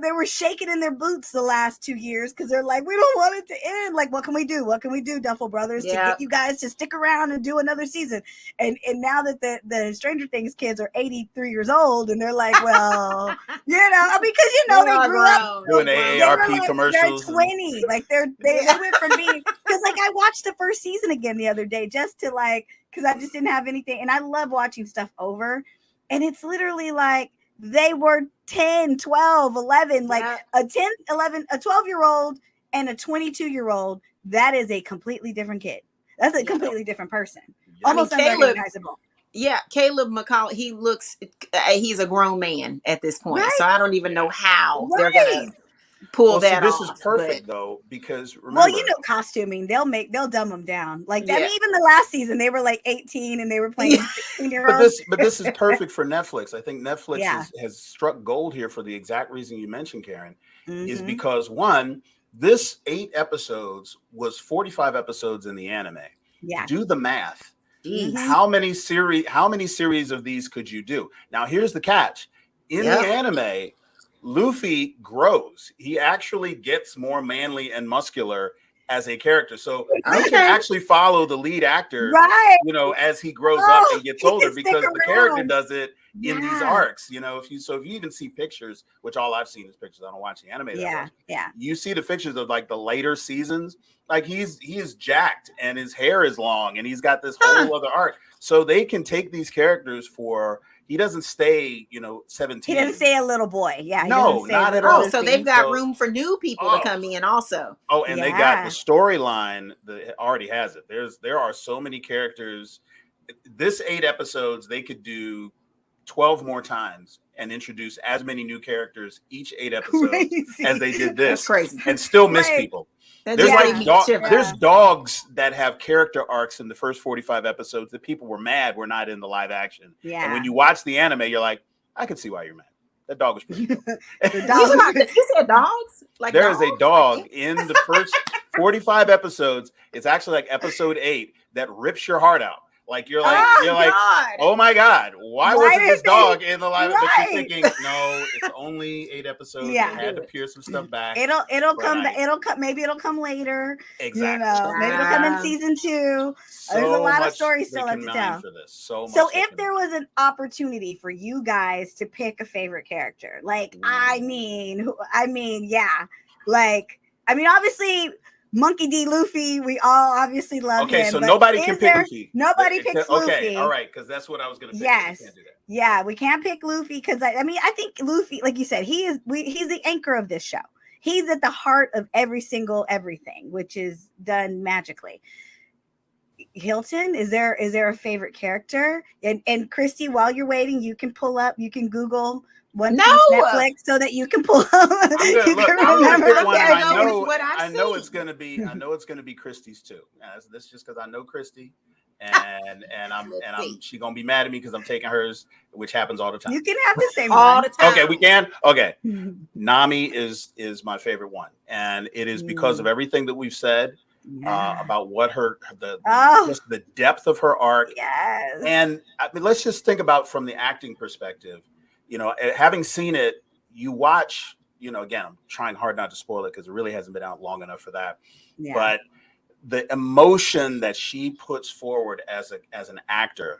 [SPEAKER 2] they were shaking in their boots the last 2 years because they're like, we don't want it to end. Like, what can we do? What can we do, Duffel Brothers, to get you guys to stick around and do another season? And now that the Stranger Things kids are 83 years old, and they're like, well, because they grew up
[SPEAKER 1] doing AARP commercials.
[SPEAKER 2] They're 20, like they went from being, because like I watched the first season again the other day just to because I just didn't have anything, and I love watching stuff over, and it's literally like they were 10, 12, 11, like a 10, 11, a 12-year-old and a 22-year-old. That is a completely different kid. That's a completely different person. Almost unrecognizable.
[SPEAKER 3] Yeah, Caleb McCall, he looks, he's a grown man at this point. Right. So I don't even know how they're going to pull
[SPEAKER 1] Well, see,
[SPEAKER 3] that
[SPEAKER 1] this is
[SPEAKER 3] off.
[SPEAKER 1] perfect
[SPEAKER 3] But
[SPEAKER 1] though, because
[SPEAKER 2] Well, you
[SPEAKER 1] remember,
[SPEAKER 2] know, costuming, they'll dumb them down. Like, I
[SPEAKER 3] yeah,
[SPEAKER 2] mean, even the last season, they were like 18 and they were
[SPEAKER 3] yeah,
[SPEAKER 2] playing 16-year-olds.
[SPEAKER 1] but this is perfect for Netflix. I think Netflix
[SPEAKER 2] Yeah.
[SPEAKER 1] has struck gold here for the exact reason you mentioned, Karen, is
[SPEAKER 2] Mm-hmm.
[SPEAKER 1] because one, this 8 episodes was 45 episodes in the anime.
[SPEAKER 2] Yeah.
[SPEAKER 1] Do the math.
[SPEAKER 3] jeez,
[SPEAKER 2] Mm-hmm.
[SPEAKER 1] How many series of these could you do? Now, here's the catch. In the
[SPEAKER 3] yep,
[SPEAKER 1] anime, Luffy grows. He actually gets more manly and muscular as a character. So you can
[SPEAKER 3] okay,
[SPEAKER 1] actually follow the lead actor,
[SPEAKER 2] Right.
[SPEAKER 1] you know, as he grows up
[SPEAKER 2] Oh,
[SPEAKER 1] and gets
[SPEAKER 2] he
[SPEAKER 1] older
[SPEAKER 2] can stick
[SPEAKER 1] because the character
[SPEAKER 2] around.
[SPEAKER 1] does it in these
[SPEAKER 2] Yeah.
[SPEAKER 1] arcs. You know, if you even see pictures, which all I've seen is pictures. I don't watch the anime that
[SPEAKER 2] Yeah.
[SPEAKER 1] much.
[SPEAKER 2] Yeah.
[SPEAKER 1] You see the pictures of like the later seasons, like he is jacked and his hair is long and he's got this whole other arc. So they can take these characters for, he doesn't stay, you know,
[SPEAKER 2] He
[SPEAKER 1] 17.
[SPEAKER 2] doesn't stay a little boy. Yeah. He
[SPEAKER 1] No,
[SPEAKER 2] doesn't stay
[SPEAKER 1] not at
[SPEAKER 2] little
[SPEAKER 3] oh,
[SPEAKER 1] all.
[SPEAKER 3] so
[SPEAKER 2] Luffy.
[SPEAKER 3] they've got
[SPEAKER 1] So,
[SPEAKER 3] room for new people to
[SPEAKER 1] oh,
[SPEAKER 3] come in also.
[SPEAKER 1] oh, and they got the
[SPEAKER 2] Yeah.
[SPEAKER 1] storyline that already has it. There are so many characters. This 8 episodes, they could do 12 more times and introduce as many new characters each 8 episodes
[SPEAKER 2] Crazy.
[SPEAKER 1] as they did
[SPEAKER 3] That's
[SPEAKER 1] this,
[SPEAKER 3] crazy.
[SPEAKER 1] and still miss
[SPEAKER 2] Right.
[SPEAKER 1] people.
[SPEAKER 3] That
[SPEAKER 1] There's
[SPEAKER 3] just
[SPEAKER 2] Yeah.
[SPEAKER 3] gave
[SPEAKER 1] like
[SPEAKER 3] me a shiver.
[SPEAKER 1] there's dogs that have character arcs in the first 45 episodes that people were mad were not in the live action.
[SPEAKER 2] Yeah.
[SPEAKER 1] And when you watch the anime, you're like, I can see why you're mad. That dog was pretty cool.
[SPEAKER 2] The
[SPEAKER 3] You,
[SPEAKER 2] dog.
[SPEAKER 3] you said dogs? Like
[SPEAKER 1] There is
[SPEAKER 3] dogs?
[SPEAKER 1] a dog in the first 45 episodes. It's actually like episode 8 that rips your heart out. Like you're like,
[SPEAKER 3] God.
[SPEAKER 1] oh my God, why
[SPEAKER 2] Why
[SPEAKER 1] wasn't this
[SPEAKER 2] did they-
[SPEAKER 1] dog in the live? But you're
[SPEAKER 2] Right.
[SPEAKER 1] thinking, no, it's only 8 episodes.
[SPEAKER 2] Yeah.
[SPEAKER 1] They had to peel some stuff back.
[SPEAKER 2] It'll
[SPEAKER 1] But
[SPEAKER 2] come.
[SPEAKER 1] I-
[SPEAKER 2] It'll come. Maybe it'll come later.
[SPEAKER 1] Exactly.
[SPEAKER 2] You know, maybe it'll come in
[SPEAKER 3] Wow.
[SPEAKER 2] season 2.
[SPEAKER 1] So
[SPEAKER 2] There's a lot of
[SPEAKER 1] much
[SPEAKER 2] stories
[SPEAKER 1] they
[SPEAKER 2] still
[SPEAKER 1] can
[SPEAKER 2] left to
[SPEAKER 1] mine
[SPEAKER 2] tell.
[SPEAKER 1] for this. So much.
[SPEAKER 2] So
[SPEAKER 1] they
[SPEAKER 2] if
[SPEAKER 1] can
[SPEAKER 2] there
[SPEAKER 1] mine.
[SPEAKER 2] was an opportunity for you guys to pick a favorite character, like I mean, yeah, like I mean, obviously Monkey D. Luffy, we all obviously love him.
[SPEAKER 1] Okay, so
[SPEAKER 2] but
[SPEAKER 1] nobody
[SPEAKER 2] is
[SPEAKER 1] can pick
[SPEAKER 2] there-
[SPEAKER 1] Luffy.
[SPEAKER 2] Nobody picks Luffy.
[SPEAKER 1] Okay, all right, because that's what I was going to pick.
[SPEAKER 2] Yes.
[SPEAKER 1] We can't do that.
[SPEAKER 2] Yeah, we can't pick Luffy because I mean, I think Luffy, like you said, he's the anchor of this show. He's at the heart of every single everything, which is done magically. Hilton, is there a favorite character? And Christy, while you're waiting, you can Google One
[SPEAKER 3] No.
[SPEAKER 2] Piece Netflix so that you can pull up.
[SPEAKER 1] I'm gonna pick one, and
[SPEAKER 3] I'm gonna go with what I've
[SPEAKER 1] I know
[SPEAKER 3] seen.
[SPEAKER 1] it's gonna be Christie's too. That's just because I know Christy, and she's gonna be mad at me because I'm taking hers, which happens all the time.
[SPEAKER 2] You can have the same
[SPEAKER 3] all
[SPEAKER 2] one.
[SPEAKER 3] the time.
[SPEAKER 1] Okay, we can. Okay, Nami is my favorite one, and it is because of everything that we've said about what just the depth of her arc.
[SPEAKER 2] Yes.
[SPEAKER 1] And I mean, let's just think about from the acting perspective. You know, having seen it, you watch. You know, again, I'm trying hard not to spoil it because it really hasn't been out long enough for that.
[SPEAKER 2] Yeah.
[SPEAKER 1] But the emotion that she puts forward as an actor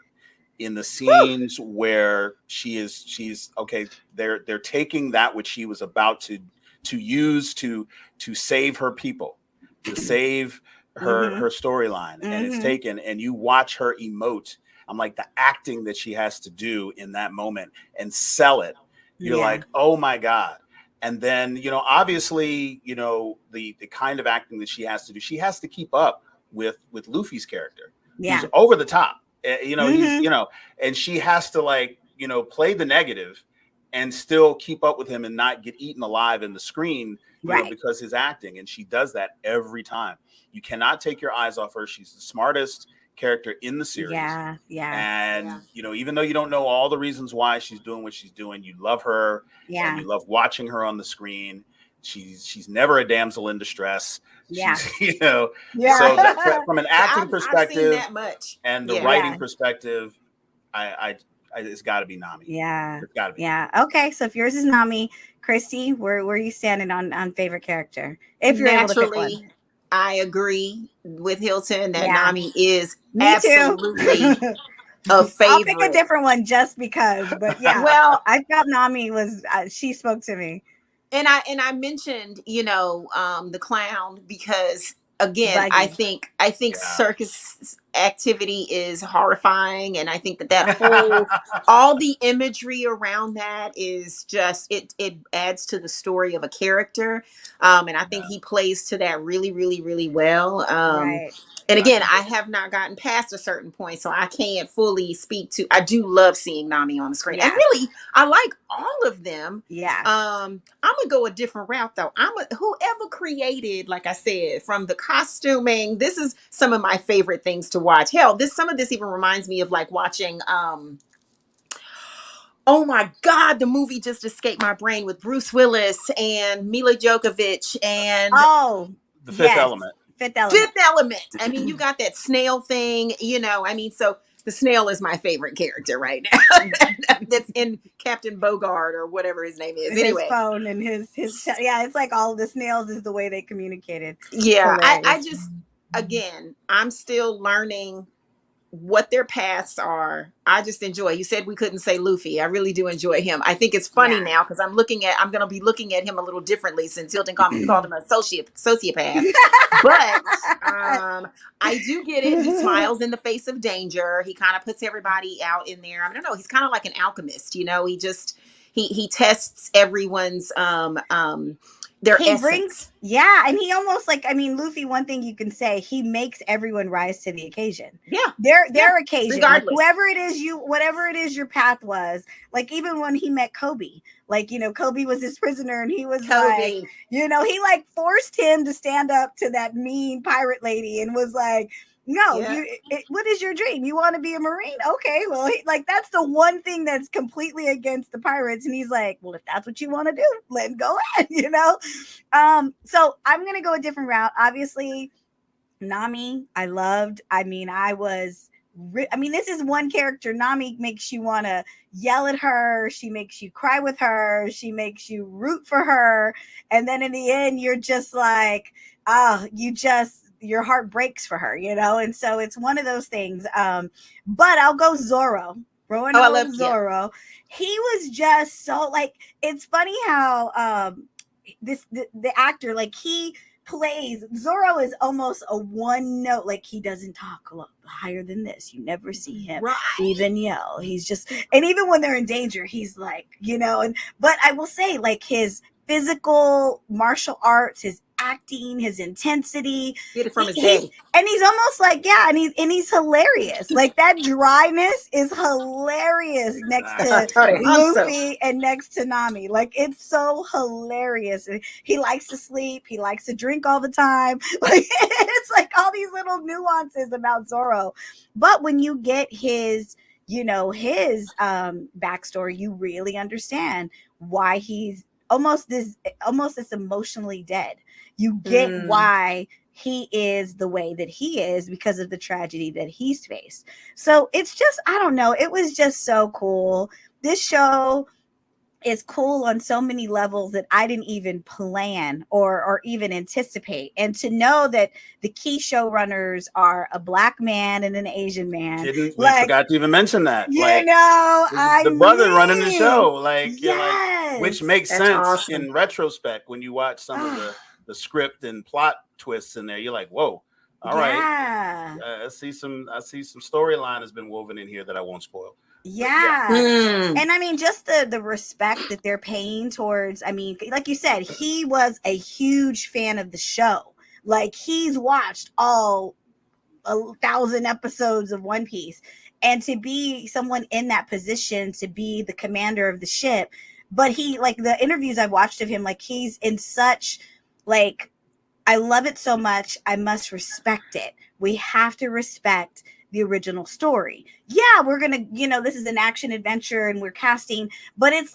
[SPEAKER 1] in the scenes where she's okay, they're taking that which she was about to use to save her people, to save her storyline, and it's taken, and you watch her emote. I'm like, the acting that she has to do in that moment and sell it. You're like, oh my God. And then, you know, obviously, you know, the kind of acting that she has to do, she has to keep up with Luffy's character.
[SPEAKER 2] Yeah.
[SPEAKER 1] He's over the top. You know, he's,
[SPEAKER 2] Mhm.
[SPEAKER 1] you know, and she has to, like, you know, play the negative and still keep up with him and not get eaten alive in the screen, you know, because his acting. And she does that every time. You cannot take your eyes off her. She's the smartest character in the series.
[SPEAKER 2] Yeah.
[SPEAKER 1] And you know, even though you don't know all the reasons why she's doing what she's doing, you love her.
[SPEAKER 2] Yeah.
[SPEAKER 1] And you love watching her on the screen. She's never a damsel in distress.
[SPEAKER 2] Yeah.
[SPEAKER 1] She's, you know,
[SPEAKER 2] Yeah.
[SPEAKER 1] so that, from an acting
[SPEAKER 3] I've
[SPEAKER 1] perspective
[SPEAKER 3] seen that much.
[SPEAKER 1] and the
[SPEAKER 3] Yeah.
[SPEAKER 1] writing perspective, I it's got to be Nami.
[SPEAKER 2] Yeah.
[SPEAKER 1] It's got to be.
[SPEAKER 2] Yeah. Okay. So if yours is Nami, Christy, where are you standing on favorite character? If you're able to pick one.
[SPEAKER 3] Naturally, I agree with Hilton that
[SPEAKER 2] Yeah.
[SPEAKER 3] Nami is
[SPEAKER 2] Me
[SPEAKER 3] absolutely
[SPEAKER 2] too.
[SPEAKER 3] a favorite.
[SPEAKER 2] I'll pick a different one just because, but yeah.
[SPEAKER 3] Well,
[SPEAKER 2] I felt Nami was she spoke to me.
[SPEAKER 3] and I mentioned, you know, the clown because again,
[SPEAKER 2] Buggy.
[SPEAKER 3] I think
[SPEAKER 1] Yeah.
[SPEAKER 3] circus activity is horrifying, and I think that whole all the imagery around that is just it adds to the story of a character, and I think he plays to that really, really, really well.
[SPEAKER 2] Right.
[SPEAKER 3] And again, I have not gotten past a certain point, so I can't fully speak to. I do love seeing Nami on the screen, and really, I like all of them.
[SPEAKER 2] Yeah.
[SPEAKER 3] I'm gonna go a different route though. Whoever created, like I said, from the costuming. This is some of my favorite things to watch. Hell, some of this even reminds me of like watching. Oh my God, the movie just escaped my brain with Bruce Willis and Mila Jovovich and
[SPEAKER 1] The Fifth Element.
[SPEAKER 2] Fifth Element.
[SPEAKER 3] I mean, you got that snail thing, I mean, so the snail is my favorite character right now. That's in Captain Bogart or whatever his name is. Anyway,
[SPEAKER 2] his phone and his it's like all the snails is the way they communicated.
[SPEAKER 3] Yeah, I just, again, I'm still learning what their paths are. I just enjoy. You said we couldn't say Luffy. I really do enjoy him. I think it's funny now because I'm going to be looking at him a little differently since Hilton called him a sociopath. But I do get it. He smiles in the face of danger. He kind of puts everybody out in there. I don't know. He's kind of like an alchemist. He just he tests everyone's their essence.
[SPEAKER 2] And he almost Luffy, one thing you can say, he makes everyone rise to the occasion.
[SPEAKER 3] Yeah.
[SPEAKER 2] Their occasion.
[SPEAKER 3] Regardless.
[SPEAKER 2] Like, whatever it is your path was, like even when he met Kobe, Kobe was his prisoner and he was like, he like forced him to stand up to that mean pirate lady and was like, no, what is your dream? You want to be a Marine? Okay, well, that's the one thing that's completely against the pirates. And he's like, well, if that's what you want to do, let go ahead, So I'm going to go a different route. Obviously, Nami, I loved. This is one character. Nami makes you want to yell at her. She makes you cry with her. She makes you root for her. And then in the end, you're just like, your heart breaks for her, and so it's one of those things. But I'll go Zoro. I love Zoro. Yeah. He was just so it's funny how the actor, he plays Zoro is almost a one note, he doesn't talk a lot higher than this. You never see him even yell. He's just, and even when they're in danger, he's but I will say his physical martial arts, his acting, his intensity,
[SPEAKER 3] get it from his day.
[SPEAKER 2] And he's almost and he's hilarious. That dryness is hilarious next to Luffy and next to Nami. It's so hilarious. He likes to sleep. He likes to drink all the time. It's all these little nuances about Zoro. But when you get his backstory, you really understand why he's almost this emotionally dead. You get why he is the way that he is because of the tragedy that he's faced. So it's just, I don't know. It was just so cool. This show is cool on so many levels that I didn't even plan or even anticipate. And to know that the key showrunners are a Black man and an Asian man.
[SPEAKER 1] We forgot to even mention that.
[SPEAKER 2] The
[SPEAKER 1] brother running the show. Which makes sense
[SPEAKER 3] awesome.
[SPEAKER 1] In retrospect when you watch some of the script and plot twists in there. You're like, whoa. All right. I see some storyline has been woven in here that I won't spoil. And just the respect that they're paying towards, like you said, he was a huge fan of the show. He's watched all 1,000 episodes of One Piece, and to be someone in that position, to be the commander of the ship. But he, the interviews I've watched of him, he's in such I love it so much. I must respect it. We have to respect the original story. Yeah, we're going to, this is an action adventure and we're casting, but it's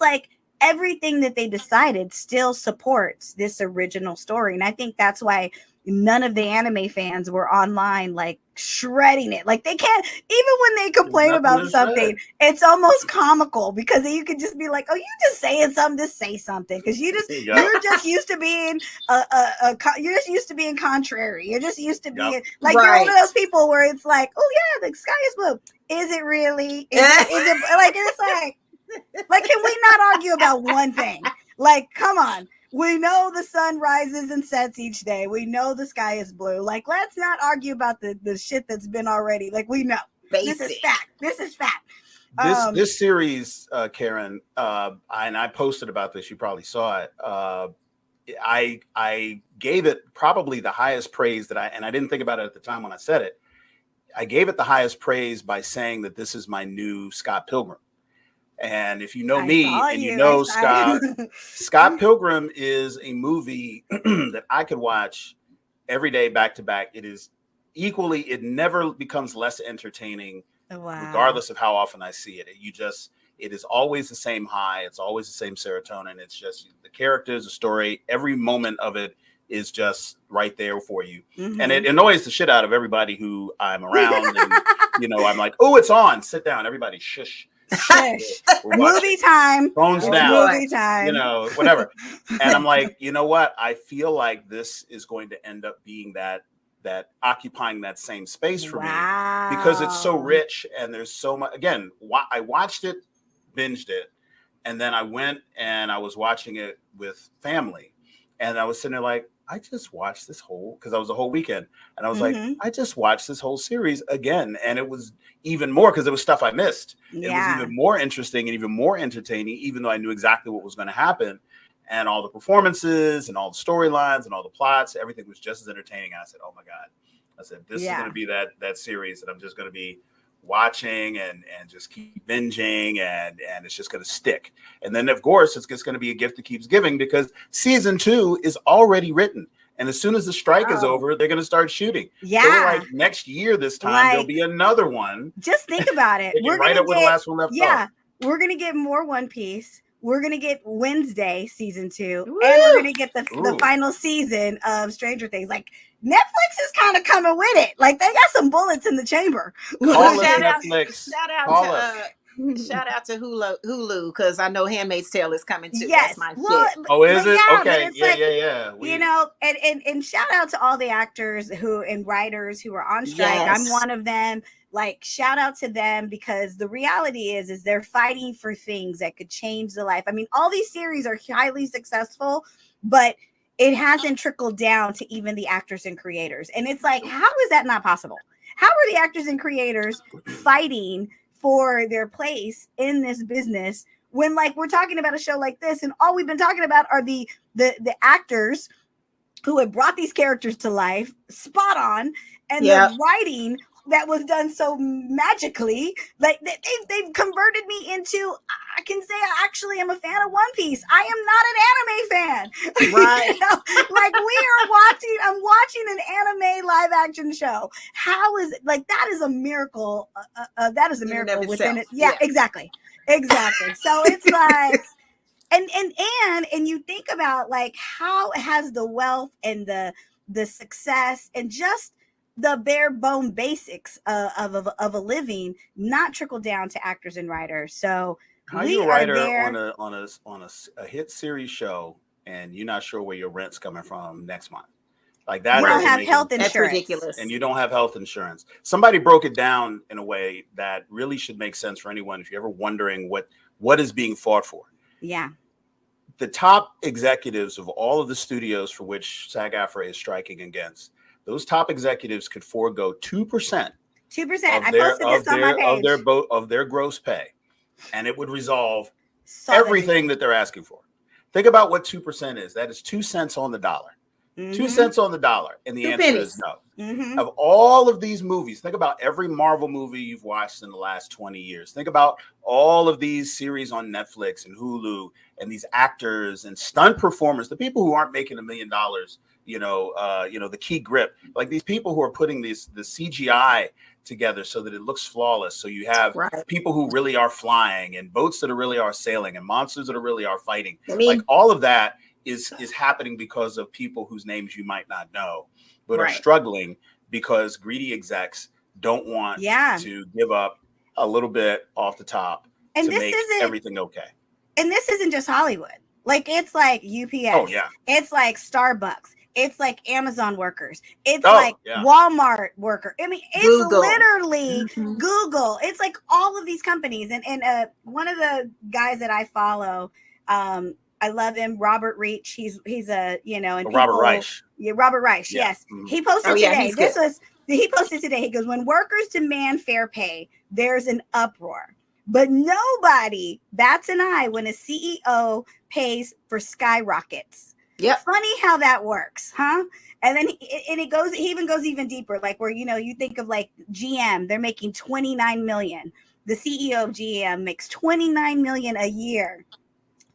[SPEAKER 1] everything that they decided still supports this original story. And I think that's why none of the anime fans were online shredding it. They can't, even when they complain about something, it's almost comical because you could just be like, oh, you just saying something, just say something. Because you're just used to being you're just used to being contrary. You're just used to being you're one of those people where it's oh yeah, the sky is blue. Is it really? Is it it's can we not argue about one thing? Come on.
[SPEAKER 2] We know the sun rises and sets each day. We know the sky is blue. Like, let's not argue about the shit that's been already. Like, we know.
[SPEAKER 3] Basic.
[SPEAKER 2] This is fact. This is fact.
[SPEAKER 1] This series, Karen, and I posted about this. You probably saw it. I gave it probably the highest praise that I didn't think about it at the time when I said it. I gave it the highest praise by saying that this is my new Scott Pilgrim. And if you know me and you know Scott Pilgrim is a movie that I could watch every day back to back. It is equally, it never becomes less entertaining, regardless of how often I see it. It is always the same high. It's always the same serotonin. It's just the characters, the story, every moment of it is just right there for you. Mm-hmm. And it annoys the shit out of everybody who I'm around. And, I'm like, oh, it's on. Sit down. Everybody shush.
[SPEAKER 2] Shush. Movie time.
[SPEAKER 1] Phones down.
[SPEAKER 2] Movie time.
[SPEAKER 1] Whatever. And I'm like, you know what? I feel like this is going to end up being that occupying that same space for me, because it's so rich and there's so much. Again, I watched it, binged it, and then I went and I was watching it with family, and I was sitting there like, I just watched this because I was a whole weekend, and I was like, I just watched this whole series again, and it was even more because it was stuff I missed. It was even more interesting and even more entertaining, even though I knew exactly what was going to happen. And all the performances and all the storylines and all the plots, everything was just as entertaining. And I said, oh my God. I said, this is going to be that series that I'm just going to be watching and just keep binging and it's just going to stick. And then of course it's just going to be a gift that keeps giving, because season 2 is already written. And as soon as the strike is over, they're going to start shooting. Yeah. So like next year, this time, there'll be another one.
[SPEAKER 2] Just think about it.
[SPEAKER 1] We're right up where the last one left off.
[SPEAKER 2] Yeah. We're going to get more One Piece. We're going to get Wednesday season 2. Woo! And we're going to get the final season of Stranger Things. Like, Netflix is kind of coming with it. Like, they got some bullets in the chamber.
[SPEAKER 1] Call us, Netflix.
[SPEAKER 3] Shout out to Hulu, because I know Handmaid's Tale is coming too.
[SPEAKER 2] Yes.
[SPEAKER 3] That's my
[SPEAKER 1] shit. Oh, is it?
[SPEAKER 2] Yeah,
[SPEAKER 1] okay. Yeah.
[SPEAKER 2] And shout out to all the actors and writers who are on strike. Yes. I'm one of them. Like, shout out to them, because the reality is they're fighting for things that could change the life. I mean, all these series are highly successful, but it hasn't trickled down to even the actors and creators. And it's like, how is that not possible? How are the actors and creators fighting for their place in this business when, like, we're talking about a show like this and all we've been talking about are the actors who have brought these characters to life spot on, and the writing that was done so magically. Like, they've converted me into, I can say I actually am a fan of One Piece. I am not an anime fan.
[SPEAKER 3] Right.
[SPEAKER 2] Like, I'm watching an anime live action show. How is it? Like, that is a miracle. That is a miracle within it. Yeah, exactly. So it's like, and you think about, like, how has the wealth and the success and just the bare bone basics of a living not trickle down to actors and writers. So
[SPEAKER 1] how you a writer on a hit series show and you're not sure where your rent's coming from next month? Like, that,
[SPEAKER 2] you don't have health insurance.
[SPEAKER 3] That's ridiculous.
[SPEAKER 1] And you don't have health insurance. Somebody broke it down in a way that really should make sense for anyone if you're ever wondering what is being fought for.
[SPEAKER 2] Yeah.
[SPEAKER 1] The top executives of all of the studios for which SAG-AFTRA is striking against, those top executives could forego 2%.
[SPEAKER 2] 2%. I posted this on my page.
[SPEAKER 1] Of their gross pay, and it would resolve everything that they're asking for. Think about what 2% is. That is 2 cents on the dollar. 2 cents on the dollar. And the answer is no. Mm-hmm. Of all of these movies, think about every Marvel movie you've watched in the last 20 years. Think about all of these series on Netflix and Hulu, and these actors and stunt performers, the people who aren't making $1 million, the key grip, like these people who are putting the CGI together so that it looks flawless. So you have people who really are flying, and boats that really are sailing, and monsters that really are fighting. Like, all of that is happening because of people whose names you might not know, but are struggling because greedy execs don't want to give up a little bit off the top to make everything okay.
[SPEAKER 2] And this isn't just Hollywood. Like, it's like UPS.
[SPEAKER 1] Oh, yeah.
[SPEAKER 2] It's like Starbucks. It's like Amazon workers. It's Walmart worker. I mean, it's Google. Literally Google. It's like all of these companies. And one of the guys that I follow, I love him. Robert Reich. He's a, and
[SPEAKER 1] Robert
[SPEAKER 2] people.
[SPEAKER 1] Reich.
[SPEAKER 2] Yeah, Robert Reich.
[SPEAKER 1] Yeah.
[SPEAKER 2] Yes.
[SPEAKER 1] Mm-hmm.
[SPEAKER 2] He posted today.
[SPEAKER 3] He's good.
[SPEAKER 2] He posted today. He goes, when workers demand fair pay, there's an uproar. But nobody bats an eye when a CEO pays for skyrockets.
[SPEAKER 3] Yep.
[SPEAKER 2] Funny how that works, huh? And then he even goes even deeper, like where, you think of like GM, they're making 29 million. The CEO of GM makes 29 million a year.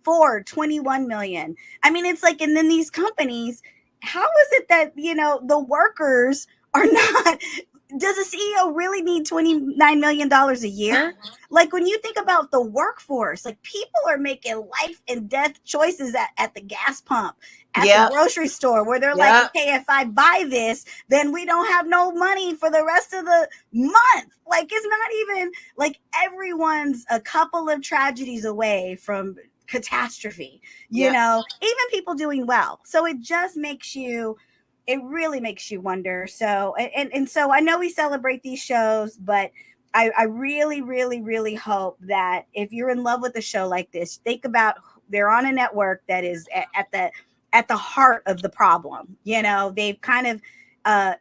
[SPEAKER 2] Ford, 21 million. I mean, it's like, and then these companies, how is it that, the workers are not, does a CEO really need $29 million a year? Like when you think about the workforce, like people are making life and death choices at the gas pump, at the grocery store, where they're like, okay, if I buy this, then we don't have no money for the rest of the month. Like it's not even like everyone's a couple of tragedies away from catastrophe, even people doing well. So it just really makes you wonder. So and so I know we celebrate these shows, but I really, really, really hope that if you're in love with a show like this, think about they're on a network that is at the heart of the problem. They've kind of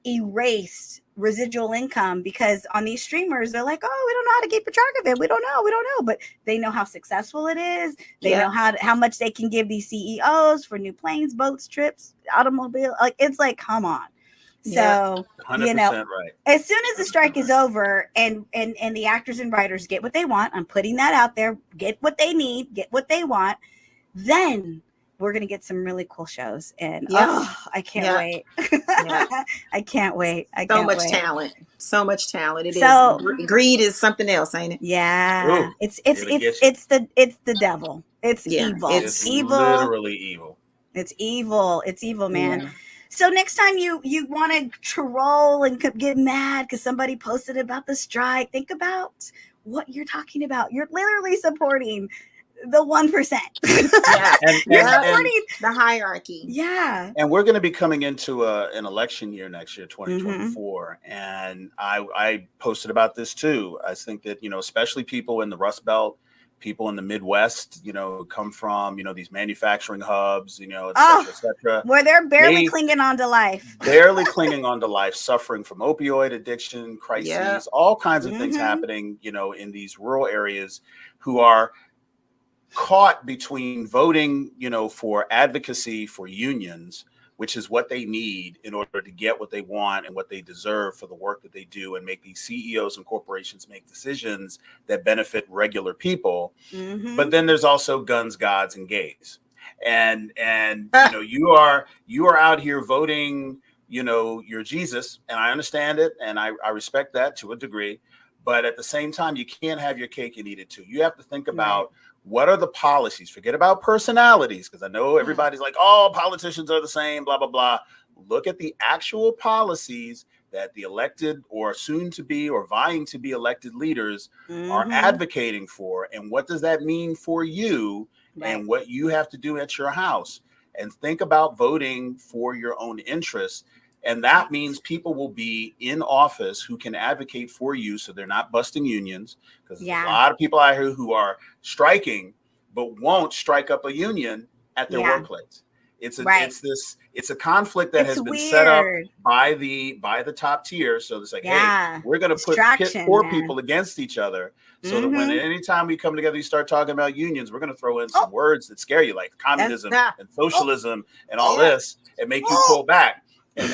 [SPEAKER 2] erased residual income because on these streamers, they're like, oh, we don't know how to keep a track of it. We don't know. But they know how successful it is. They know how much they can give these CEOs for new planes, boats, trips, automobile. Like, it's like, come on. So,
[SPEAKER 1] 100% right.
[SPEAKER 2] As soon as the strike is over and the actors and writers get what they want, I'm putting that out there, get what they need, get what they want, then we're going to get some really cool shows. And I can't wait. I can't wait.
[SPEAKER 3] So much talent. It is. Greed is something else, ain't it?
[SPEAKER 2] Yeah. Ooh, it's the devil. It's evil.
[SPEAKER 1] It's evil. Literally evil.
[SPEAKER 2] It's evil. It's evil, man. Yeah. So next time you want to troll and get mad because somebody posted about the strike, think about what you're talking about. You're literally supporting the 1%.
[SPEAKER 3] You're supporting the hierarchy.
[SPEAKER 2] Yeah.
[SPEAKER 1] And we're going to be coming into an election year next year, 2024. Mm-hmm. And I posted about this too. I think that, especially people in the Rust Belt, people in the Midwest, come from, these manufacturing hubs, et cetera.
[SPEAKER 2] Where they're barely clinging on to life.
[SPEAKER 1] Clinging on to life, suffering from opioid addiction, crises, all kinds of things happening, in these rural areas, who are caught between voting, for advocacy for unions, which is what they need in order to get what they want and what they deserve for the work that they do, and make these CEOs and corporations make decisions that benefit regular people. Mm-hmm. But then there's also guns, gods, and gays. And you are out here voting, your Jesus, and I understand it, and I respect that to a degree. But at the same time, you can't have your cake and eat it too. You have to think about what are the policies. Forget about personalities, because I know everybody's like, oh, politicians are the same, blah, blah, blah. Look at the actual policies that the elected or soon to be or vying to be elected leaders are advocating for. And what does that mean for you and what you have to do at your house? And think about voting for your own interests. And that means people will be in office who can advocate for you, so they're not busting unions. Because there's a lot of people out here who are striking, but won't strike up a union at their workplace. It's a conflict that has been set up by the top tier. So it's like, hey, we're going to pit poor people against each other, so that when anytime we come together, you start talking about unions, we're going to throw in some words that scare you, like communism and socialism and all this, and make you pull back. And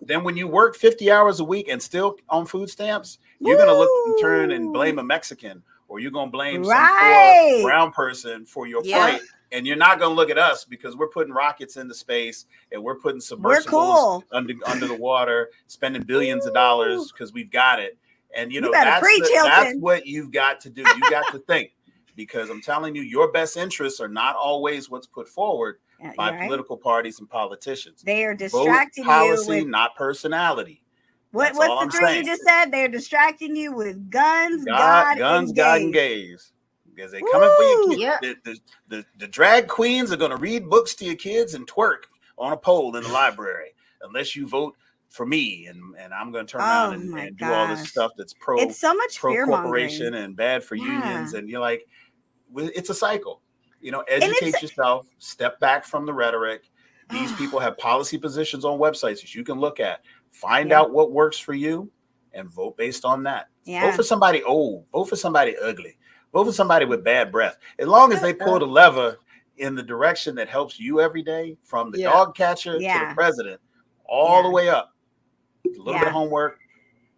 [SPEAKER 1] then when you work 50 hours a week and still on food stamps, you're going to turn and blame a Mexican, or you're going to blame some poor brown person for your plight. And you're not going to look at us because we're putting rockets into space and we're putting submersibles under the water, spending billions of dollars because we've got it. And, that's what you've got to do. You got to think, because I'm telling you, your best interests are not always what's put forward by political parties and politicians.
[SPEAKER 2] They are distracting you
[SPEAKER 1] policy, not personality.
[SPEAKER 2] What's the three you just said? They're distracting you with guns, God, and gays.
[SPEAKER 1] Because they're coming for your kids. The drag queens are going to read books to your kids and twerk on a pole in the library unless you vote for me, and I'm going to turn around and do all this stuff that's
[SPEAKER 2] it's so much
[SPEAKER 1] pro corporation and bad for unions. And you're like, it's a cycle. Educate yourself, step back from the rhetoric. These people have policy positions on websites that you can look at, find out what works for you, and vote based on that. Vote for somebody old, vote for somebody ugly, vote for somebody with bad breath. As long as they pull the lever in the direction that helps you every day, from the dog catcher to the president, all the way up. A little bit of homework.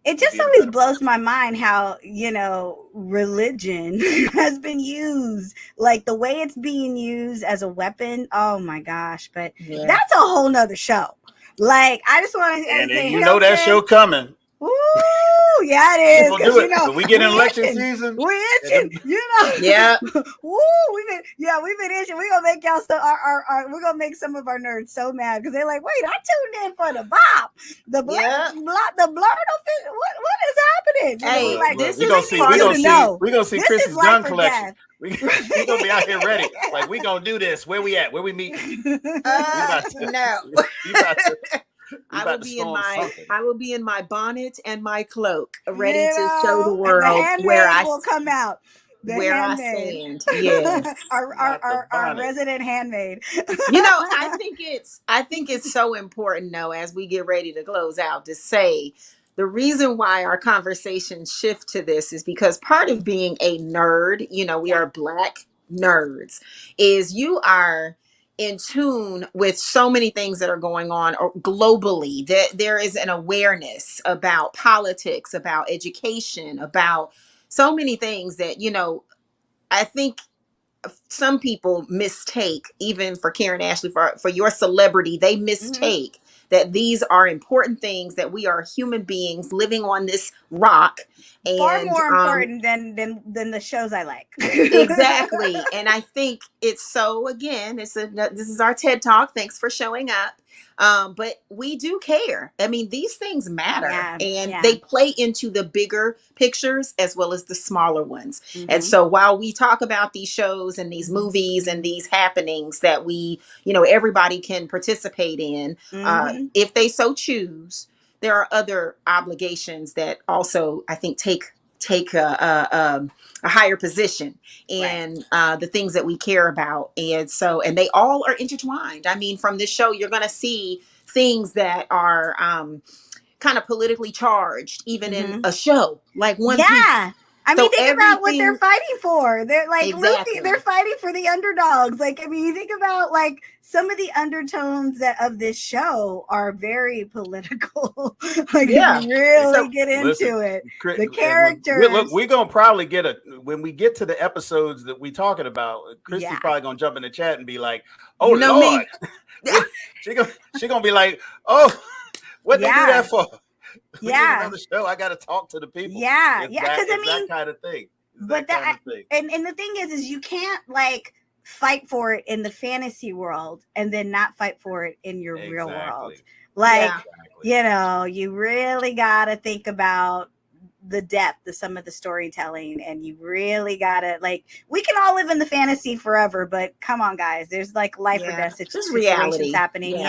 [SPEAKER 2] It just always blows my mind how, religion has been used, like the way it's being used as a weapon. Oh my gosh. But that's a whole nother show. Like, I just want to
[SPEAKER 1] say, that show coming.
[SPEAKER 2] Ooh, yeah, it is.
[SPEAKER 1] Because when we get in election season,
[SPEAKER 2] we're itching.
[SPEAKER 3] Yeah.
[SPEAKER 2] Ooh, we've been itching. We're gonna make y'all we're gonna make some of our nerds so mad because they're like, wait, I tuned in for the BOP, the BLERD, what is happening?
[SPEAKER 3] Hey,
[SPEAKER 1] we're gonna see Christi's gun collection. We're gonna be out here ready. Like, we gonna do this. Where we at? Where we meet?
[SPEAKER 3] I will be in my bonnet and my cloak, ready to show the world where I
[SPEAKER 2] will come out.
[SPEAKER 3] I stand. Yes.
[SPEAKER 2] our resident handmaid.
[SPEAKER 3] I think it's so important, though, as we get ready to close out, to say the reason why our conversations shift to this is because part of being a nerd, we are Black nerds, is you are in tune with so many things that are going on globally. There is an awareness about politics, about education, about so many things that, I think some people mistake, even for Karan Ashley, for your celebrity, they mistake that these are important things, that we are human beings living on this rock. And
[SPEAKER 2] far more important than the shows I like.
[SPEAKER 3] Exactly. And I think it's so, again, this is our TED Talk. Thanks for showing up. But we do care. I mean, these things matter, and they play into the bigger pictures as well as the smaller ones. And so while we talk about these shows and these movies and these happenings that we, everybody can participate in, if they so choose, there are other obligations that also, I think, take a higher position in the things that we care about. And they all are intertwined. I mean, from this show, you're going to see things that are kind of politically charged, even in a show like One Piece.
[SPEAKER 2] I mean, think about what they're fighting for. They're like, Luffy, they're fighting for the underdogs. Like, I mean, you think about like some of the undertones of this show are very political. Like, if you really get into it, the characters.
[SPEAKER 1] Look, we're gonna probably when we get to the episodes that we're talking about, Christi's probably gonna jump in the chat and be like, "Oh Lord," she gonna be like, "Oh, what they do that for?" Another show, I got to talk to the people.
[SPEAKER 2] Because I mean,
[SPEAKER 1] that kind of thing.
[SPEAKER 2] And the thing is you can't like fight for it in the fantasy world and then not fight for it in your real world. Like, you really got to think about the depth of some of the storytelling, and you really got to, like, we can all live in the fantasy forever, but come on, guys, there's like life or death situations happening.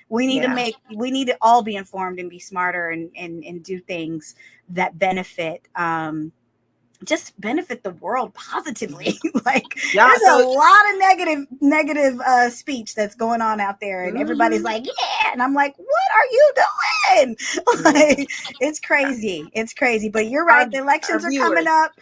[SPEAKER 2] We need to all be informed and be smarter and do things that benefit just benefit the world positivly. Like, there's a lot of negative speech that's going on out there, and everybody's like, yeah, and I'm like, what are you doing? Like, it's crazy. But you're right, the elections are coming up,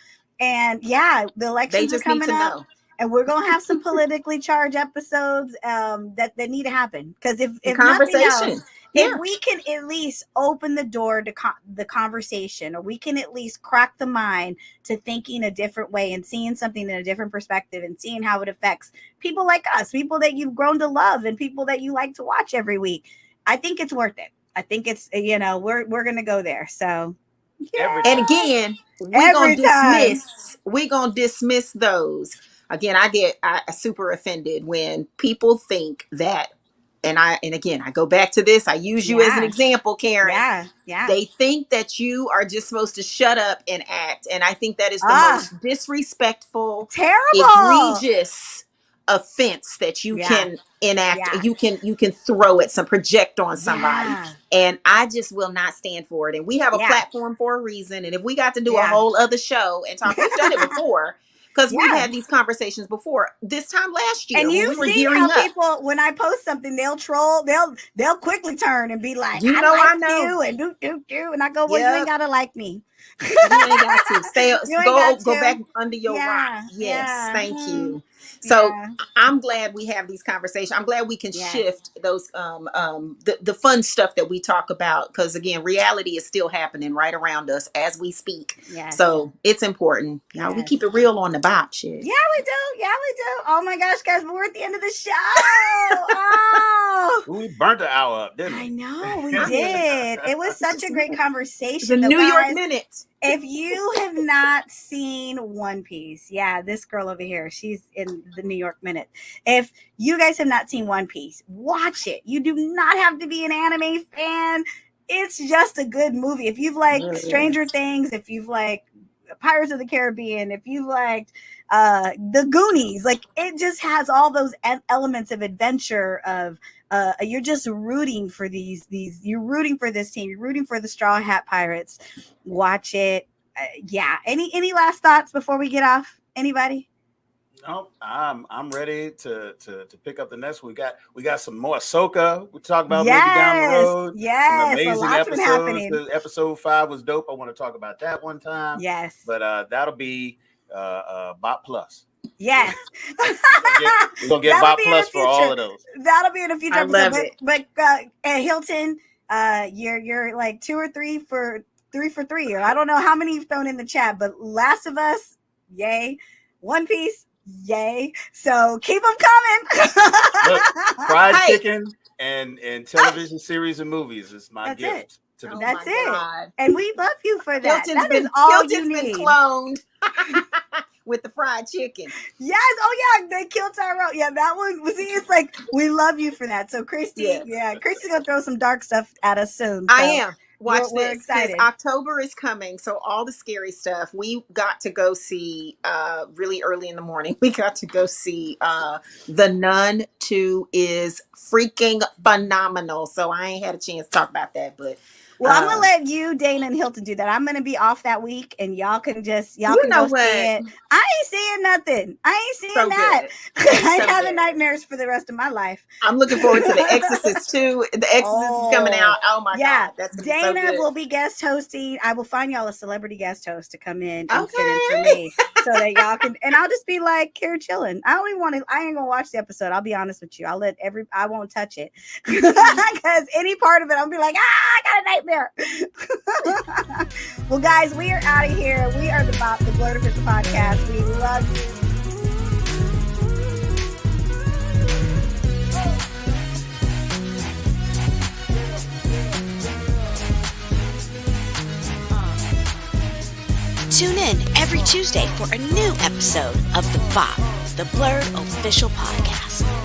[SPEAKER 2] and the elections are coming up. And we're gonna have some politically charged episodes that need to happen, because if nothing else, if we can at least open the door to the conversation, or we can at least crack the mind to thinking a different way and seeing something in a different perspective and seeing how it affects people like us, people that you've grown to love, and people that you like to watch every week, I think it's worth it. I think it's we're gonna go there. So.
[SPEAKER 3] And again, we're gonna dismiss those. Again, I get super offended when people think that, and again, I go back to this. I use you as an example, Karen. They think that you are just supposed to shut up and act, and I think that is the most disrespectful,
[SPEAKER 2] terrible,
[SPEAKER 3] egregious offense that you can enact. You can throw at project on somebody, and I just will not stand for it. And we have a platform for a reason. And if we got to do a whole other show and talk, we've done it before. because we've had these conversations before. This time last year,
[SPEAKER 2] and
[SPEAKER 3] when
[SPEAKER 2] you
[SPEAKER 3] we were
[SPEAKER 2] see
[SPEAKER 3] gearing
[SPEAKER 2] how
[SPEAKER 3] up,
[SPEAKER 2] people, when I post something, they'll troll, they'll quickly turn and be like,
[SPEAKER 3] I know
[SPEAKER 2] you, and do, and I go, well, you ain't gotta like me.
[SPEAKER 3] You ain't got to go back under your rock. Yes, thank you. So I'm glad we have these conversations. I'm glad we can shift those the fun stuff that we talk about, because again, reality is still happening right around us as we speak. So it's important. You know, we keep it real on the BOP shit.
[SPEAKER 2] Yeah, we do. Oh my gosh, guys, we're at the end of the show. Oh,
[SPEAKER 1] we burnt the hour up, didn't we?
[SPEAKER 2] I know we did. It was such a great conversation.
[SPEAKER 3] The New York Minute.
[SPEAKER 2] If you have not seen One Piece, this girl over here, she's in the New York Minute. If you guys have not seen One Piece, watch it. You do not have to be an anime fan. It's just a good movie. If you've liked Stranger Things, if you've liked Pirates of the Caribbean, if you've liked the Goonies, like, it just has all those elements of adventure, of you're just rooting for these you're rooting for this team, you're rooting for the Straw Hat Pirates. Watch it. Any last thoughts before we get off? Anybody?
[SPEAKER 1] No, I'm ready to pick up the next. We got some more Ahsoka. We talk about maybe down the road. Some amazing episodes. Episode 5 was dope. I want to talk about that one time.
[SPEAKER 2] Yes,
[SPEAKER 1] but that'll be BOP Plus.
[SPEAKER 2] Yes,
[SPEAKER 1] we're gonna get BOP Plus for all of those.
[SPEAKER 2] That'll be in a future episode.
[SPEAKER 3] Love it.
[SPEAKER 2] But Hilton, you're like 2 or 3 for 3 for 3, or I don't know how many you've thrown in the chat. But Last of Us, yay! One Piece, yay! So keep them coming.
[SPEAKER 1] Look, fried chicken and television series and movies is my gift.
[SPEAKER 2] That's it. And we love you for that.
[SPEAKER 3] Hilton's
[SPEAKER 2] that is all
[SPEAKER 3] Hilton's
[SPEAKER 2] you need.
[SPEAKER 3] Been cloned. With the fried chicken.
[SPEAKER 2] Yes. Oh yeah, they killed Tyrell. Yeah, that one was. It's like, we love you for that. So Christy, Christy's gonna throw some dark stuff at us soon. So
[SPEAKER 3] I am. Watch
[SPEAKER 2] we're
[SPEAKER 3] this.
[SPEAKER 2] Excited.
[SPEAKER 3] October is coming, so all the scary stuff. We got to go see really early in the morning. We got to go see The Nun 2 is freaking phenomenal. So I ain't had a chance to talk about that, but.
[SPEAKER 2] Well, I'm gonna let you, Dana, and Hilton do that. I'm gonna be off that week, and y'all can go see it. I ain't seeing nothing. I ain't seeing that. I ain't having nightmares for the rest of my life.
[SPEAKER 3] I'm looking forward to The Exorcist 2. The Exorcist is coming out. Oh my God, that's gonna
[SPEAKER 2] Dana
[SPEAKER 3] be so good.
[SPEAKER 2] will be guest hosting. I will find y'all a celebrity guest host to come in and sit in for me, so that y'all can. And I'll just be like here chilling. I don't even want to. I ain't gonna watch the episode. I'll be honest with you. I won't touch it because any part of it, I'll be like, I got a nightmare. Well, guys, we are out of here. We are the BOP, the BLERD Official Podcast. We love you.
[SPEAKER 4] Tune in every Tuesday for a new episode of the BOP, the BLERD Official Podcast.